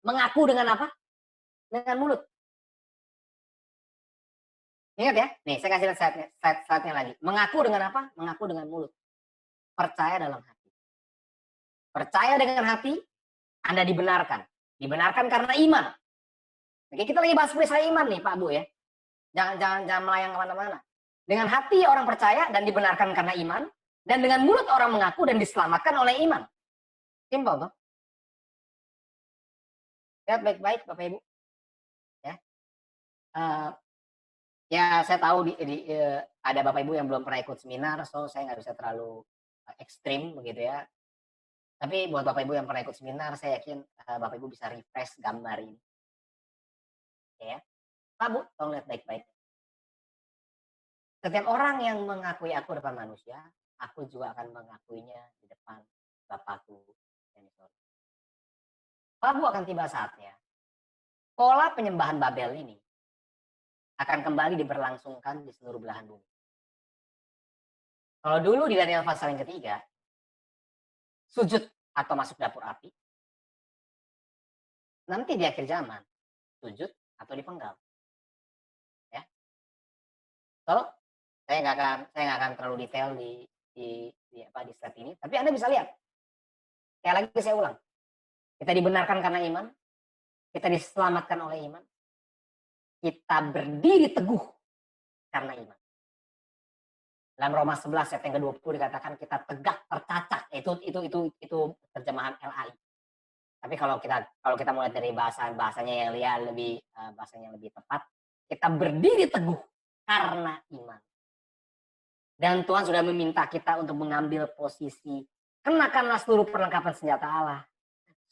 S2: mengaku dengan apa? Dengan mulut. Ingat ya, nih saya kasih slide-nya lagi. Mengaku dengan apa? Mengaku dengan mulut. Percaya dalam hati. Percaya dengan hati, Anda dibenarkan. Dibenarkan karena iman. Oke, kita lagi bahas perisai iman nih Pak Bu ya. Jangan melayang kemana-mana. Dengan hati orang percaya dan dibenarkan karena iman. Dan dengan mulut orang mengaku dan diselamatkan oleh iman. Simpel toh. Lihat baik-baik Bapak Ibu. Ya. Ya saya tahu ada Bapak Ibu yang belum pernah ikut seminar, so saya nggak bisa terlalu ekstrim begitu ya. Tapi buat Bapak Ibu yang pernah ikut seminar, saya yakin Bapak Ibu bisa refresh gambar ini. Ya. Pak Bu, tolong lihat baik-baik. Setiap orang yang mengakui aku depan manusia, aku juga akan mengakuinya di depan Bapakku yang di sorga. Pak Bu, akan tiba saatnya. Pola penyembahan Babel ini akan kembali diberlangsungkan di seluruh belahan bumi. Kalau dulu di Daniel pasal yang ketiga, sujud atau masuk dapur api, nanti di akhir zaman, sujud atau dipenggal. Ya. Kalau saya nggak akan terlalu detail di slide ini, tapi Anda bisa lihat. Sekali lagi saya ulang. Kita dibenarkan karena iman, kita diselamatkan oleh iman, kita berdiri teguh karena iman. Dalam Roma 11 ayat yang ke-20 dikatakan kita tegak tercacak. Itu terjemahan LAI. Tapi kalau kita mulai dari bahasanya yang lebih tepat, kita berdiri teguh karena iman. Dan Tuhan sudah meminta kita untuk mengambil posisi, kenakanlah seluruh perlengkapan senjata Allah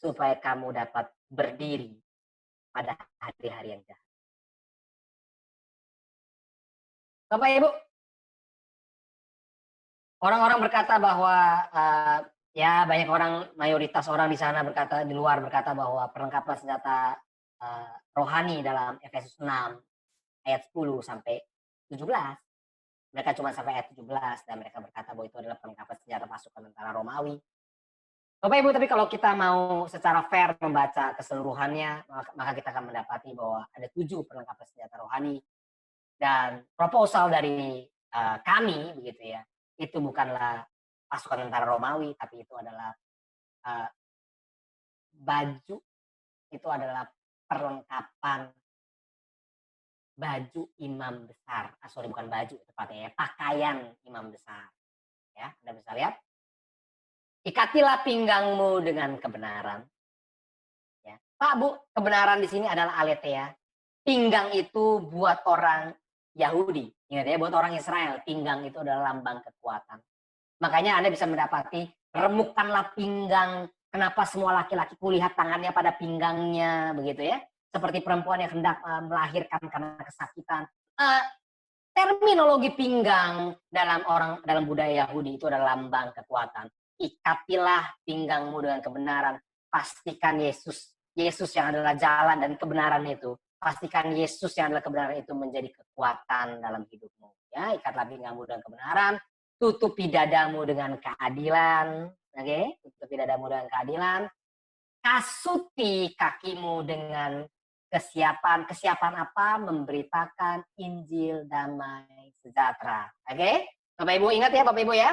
S2: supaya kamu dapat berdiri pada hari-hari yang jahat. Bapak Ibu, orang-orang berkata bahwa ya banyak orang, mayoritas orang di sana di luar berkata bahwa perlengkapan senjata rohani dalam Efesus 6 ayat 10 sampai 17. Mereka cuma sampai ayat 17 dan mereka berkata bahwa itu adalah perlengkapan senjata pasukan tentara Romawi. Bapak Ibu, tapi kalau kita mau secara fair membaca keseluruhannya, maka kita akan mendapati bahwa ada 7 perlengkapan senjata rohani. Dan proposal dari kami, begitu ya, itu bukanlah pasukan tentara Romawi, tapi itu adalah baju, itu adalah perlengkapan baju imam besar. Sorry, bukan baju tepatnya ya, pakaian imam besar. Ya, Anda bisa lihat. Ikatilah pinggangmu dengan kebenaran. Ya. Pak Bu, kebenaran di sini adalah aletheia. Pinggang itu buat orang Yahudi. Ingat ya, buat orang Israel, pinggang itu adalah lambang kekuatan. Makanya Anda bisa mendapati, remukkanlah pinggang. Kenapa semua laki-laki kulihat tangannya pada pinggangnya, begitu ya? Seperti perempuan yang hendak melahirkan karena kesakitan. Terminologi pinggang dalam budaya Yahudi itu adalah lambang kekuatan. Ikatilah pinggangmu dengan kebenaran. Pastikan Yesus yang adalah jalan dan kebenaran itu. Pastikan Yesus yang adalah kebenaran itu menjadi kekuatan dalam hidupmu. Ya, ikatlah pinggangmu dengan kebenaran. Tutupi dadamu dengan keadilan. Oke, tutupi dadamu dengan keadilan. Kasuti kakimu dengan kesiapan. Kesiapan apa? Memberitakan Injil damai sejahtera. Oke? Bapak Ibu ingat ya, Bapak Ibu ya.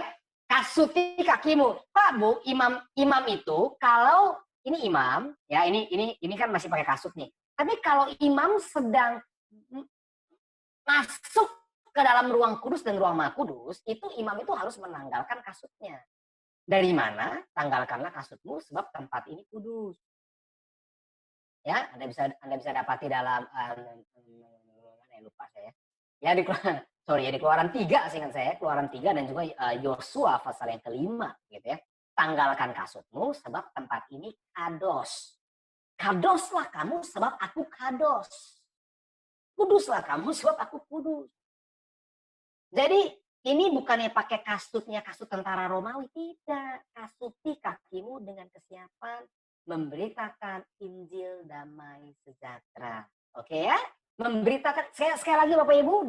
S2: Kasuti kakimu. Pak Bu, imam itu kalau ini imam, ya ini kan masih pakai kasut nih. Tapi kalau imam sedang masuk ke dalam ruang kudus dan ruang maha kudus, itu imam itu harus menanggalkan kasutnya. Dari mana? Tanggalkanlah kasutmu sebab tempat ini kudus. Ya, Anda bisa dapati dalam lupa saya. Ya di Keluaran 3 seingat saya, Keluaran 3 dan juga Yosua pasal yang ke-5 gitu ya. Tanggalkan kasutmu sebab tempat ini kados. Kadoslah kamu sebab aku kados. Kuduslah kamu sebab aku kudus. Jadi ini bukannya pakai kasut tentara Romawi, tidak. Kasuti kakimu dengan kesiapan memberitakan Injil damai sejahtera. Oke ya? Memberitakan, sekali lagi Bapak Ibu,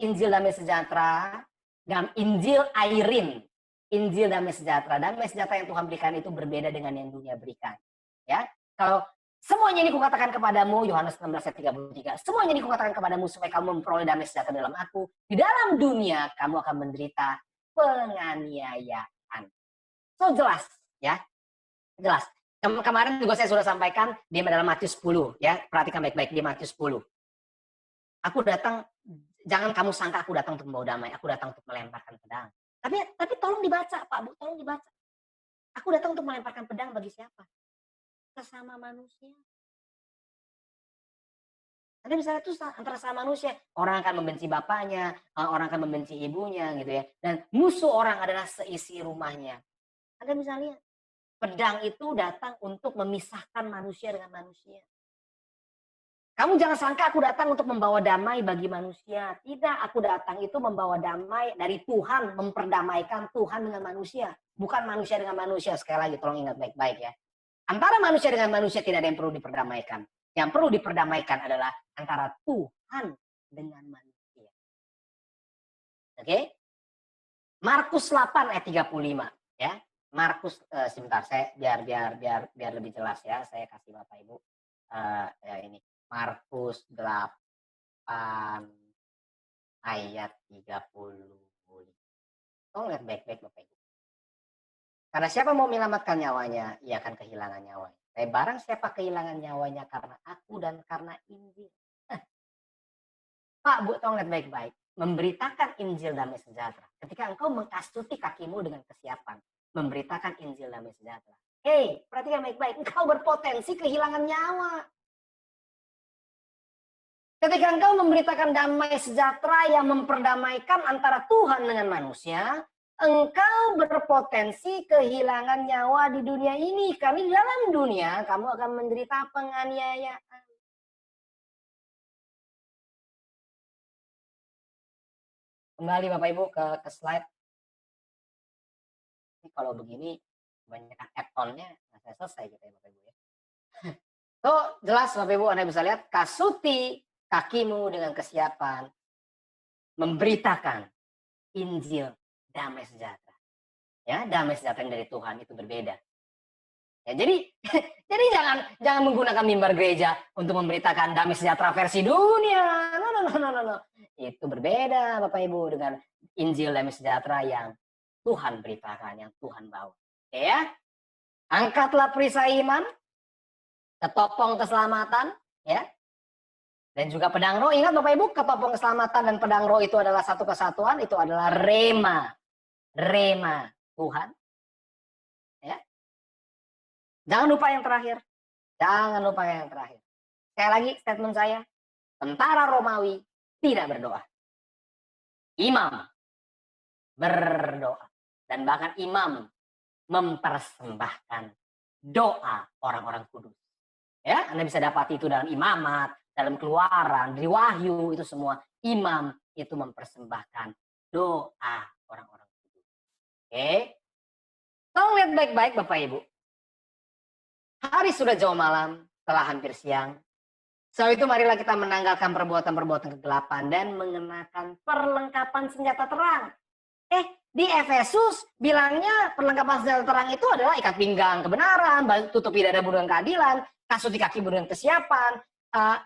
S2: Injil damai sejahtera, dan Injil Airin, Injil damai sejahtera. Damai sejahtera yang Tuhan berikan itu berbeda dengan yang dunia berikan. Ya, kalau semuanya ini kukatakan kepadamu, Yohanes 16 ayat 33. Semuanya ini kukatakan kepadamu supaya kamu memperoleh damai sejahtera dalam aku. Di dalam dunia kamu akan menderita penganiayaan. So jelas, ya. Jelas. Kemarin juga saya sudah sampaikan di dalam Matius 10, ya. Perhatikan baik-baik di Matius 10. Aku datang, jangan kamu sangka aku datang untuk membawa damai. Aku datang untuk melemparkan pedang. Tapi tolong dibaca, Pak Bu, tolong dibaca. Aku datang untuk melemparkan pedang bagi siapa? Sesama manusia. Anda bisa lihat itu antara sama manusia. Orang akan membenci bapaknya, orang akan membenci ibunya gitu ya. Dan musuh orang adalah seisi rumahnya. Anda bisa lihat. Pedang itu datang untuk memisahkan manusia dengan manusia. Kamu jangan sangka aku datang untuk membawa damai bagi manusia. Tidak, aku datang itu membawa damai dari Tuhan, memperdamaikan Tuhan dengan manusia. Bukan manusia dengan manusia. Sekali lagi tolong ingat baik-baik ya. Antara manusia dengan manusia tidak ada yang perlu diperdamaikan. Yang perlu diperdamaikan adalah antara Tuhan dengan manusia. Oke? Markus 8 ayat 35 ya. Markus sebentar saya biar lebih jelas ya. Saya kasih Bapak Ibu ya ini. Markus 8 ayat 30. Tolong lihat baik-baik Bapak Ibu. Karena siapa mau menyelamatkan nyawanya, ia akan kehilangan nyawanya. Tapi barang siapa kehilangan nyawanya karena aku dan karena Injil. Pak, Bu, tolong lihat baik-baik. Memberitakan Injil damai sejahtera. Ketika engkau mengkasuti kakimu dengan kesiapan. Memberitakan Injil damai sejahtera. Hei, perhatikan baik-baik. Engkau berpotensi kehilangan nyawa. Ketika engkau memberitakan damai sejahtera yang memperdamaikan antara Tuhan dengan manusia, engkau berpotensi kehilangan nyawa di dunia ini. Karena di dalam dunia kamu akan menderita penganiayaan. Kembali Bapak Ibu ke slide. Ini kalau begini banyak add-on-nya nggak selesai gitu ya Bapak Ibu ya. Tuh jelas Bapak Ibu Anda bisa lihat kasuti kakimu dengan kesiapan memberitakan Injil damai sejahtera. Ya, damai sejahtera dari Tuhan itu berbeda. Ya, jadi jadi jangan menggunakan mimbar gereja untuk memberitakan damai sejahtera versi dunia. No. Itu berbeda Bapak Ibu dengan Injil damai sejahtera yang Tuhan beritakan, yang Tuhan bawa. Oke ya. Angkatlah perisai iman, ketopong keselamatan, ya. Dan juga pedang roh. Ingat Bapak Ibu, ketopong keselamatan dan pedang roh itu adalah satu kesatuan, itu adalah rema. Rema Tuhan. Ya. Jangan lupa yang terakhir. Jangan lupa yang terakhir. Sekali lagi statement saya, tentara Romawi tidak berdoa. Imam berdoa. Dan bahkan imam mempersembahkan doa orang-orang kudus. Ya, Anda bisa dapati itu dalam imamat, dalam keluaran, di wahyu, itu semua imam itu mempersembahkan doa orang-orang kudus. Oke. Tolong lihat baik-baik Bapak Ibu. Hari sudah jauh malam, telah hampir siang. Sebab itu marilah kita menanggalkan perbuatan-perbuatan kegelapan dan mengenakan perlengkapan senjata terang. Di Efesus bilangnya perlengkapan senjata terang itu adalah ikat pinggang kebenaran, tutupi dadamu dengan keadilan, kasuti kakimu dengan kesiapan,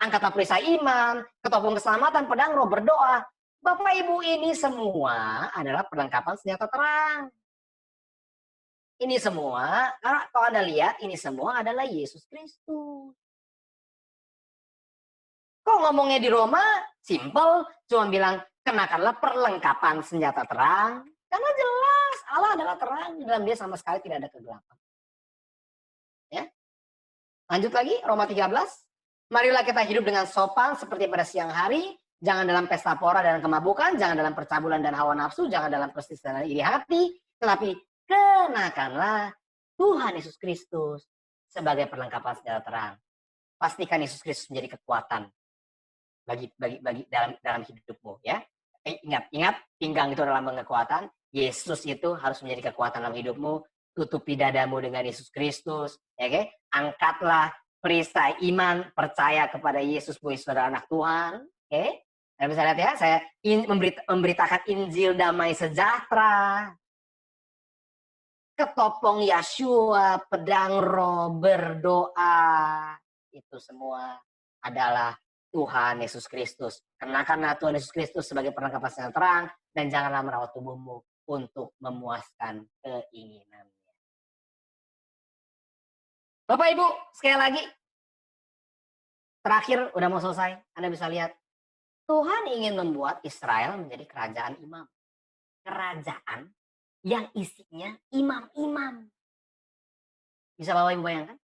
S2: angkatlah perisai iman, ketopong keselamatan, pedang roh, berdoa. Bapak Ibu ini semua adalah perlengkapan senjata terang. Ini semua, karena kalau Anda lihat ini semua adalah Yesus Kristus. Kok ngomongnya di Roma simple, cuma bilang kenakanlah perlengkapan senjata terang. Karena jelas Allah adalah terang, dalam dia sama sekali tidak ada kegelapan. Ya. Lanjut lagi Roma 13. Marilah kita hidup dengan sopan seperti pada siang hari, jangan dalam pesta pora dan kemabukan, jangan dalam percabulan dan hawa nafsu, jangan dalam perselisihan dan iri hati, tetapi kenakanlah Tuhan Yesus Kristus sebagai perlengkapan senjata terang. Pastikan Yesus Kristus menjadi kekuatan bagi dalam hidupmu ya. Ingat pinggang itu adalah kekuatan. Yesus itu harus menjadi kekuatan dalam hidupmu. Tutupi dadamu dengan Yesus Kristus, ya okay? Angkatlah perisai iman, percaya kepada Yesus bahwa Yesus adalah anak Tuhan, oke? Okay? Anda bisa lihat ya, saya memberitakan Injil damai sejahtera, ketopong Yeshua, pedang roh, berdoa, itu semua adalah Tuhan Yesus Kristus. Kenakanlah Tuhan Yesus Kristus sebagai perlengkapan senjata terang dan janganlah merawat tubuhmu untuk memuaskan keinginannya. Bapak Ibu, sekali lagi, terakhir udah mau selesai, Anda bisa lihat. Tuhan ingin membuat Israel menjadi kerajaan imam. Kerajaan yang isinya imam-imam. Bisa Bapak Ibu bayangkan?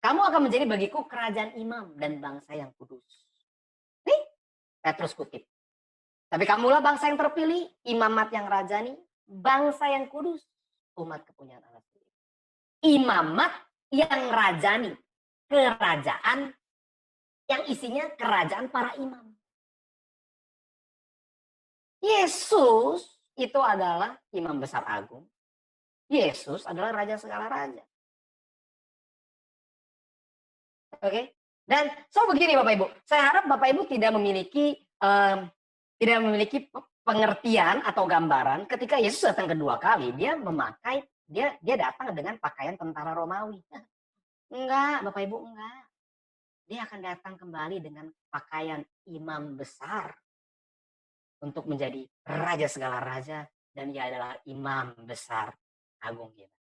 S2: Kamu akan menjadi bagiku kerajaan imam dan bangsa yang kudus. Nih, Petrus kutip. Tapi kamulah bangsa yang terpilih, imamat yang rajani, bangsa yang kudus, umat kepunyaan Allah sendiri. imamat yang rajani, kerajaan yang isinya kerajaan para imam. Yesus itu adalah imam besar agung. Yesus adalah raja segala raja. Oke. Dan so begini Bapak Ibu, saya harap Bapak Ibu tidak memiliki pengertian atau gambaran ketika Yesus datang kedua kali, dia datang dengan pakaian tentara Romawi. Enggak, Bapak Ibu, enggak. Dia akan datang kembali dengan pakaian imam besar untuk menjadi raja segala raja, dan dia adalah imam besar agung kita.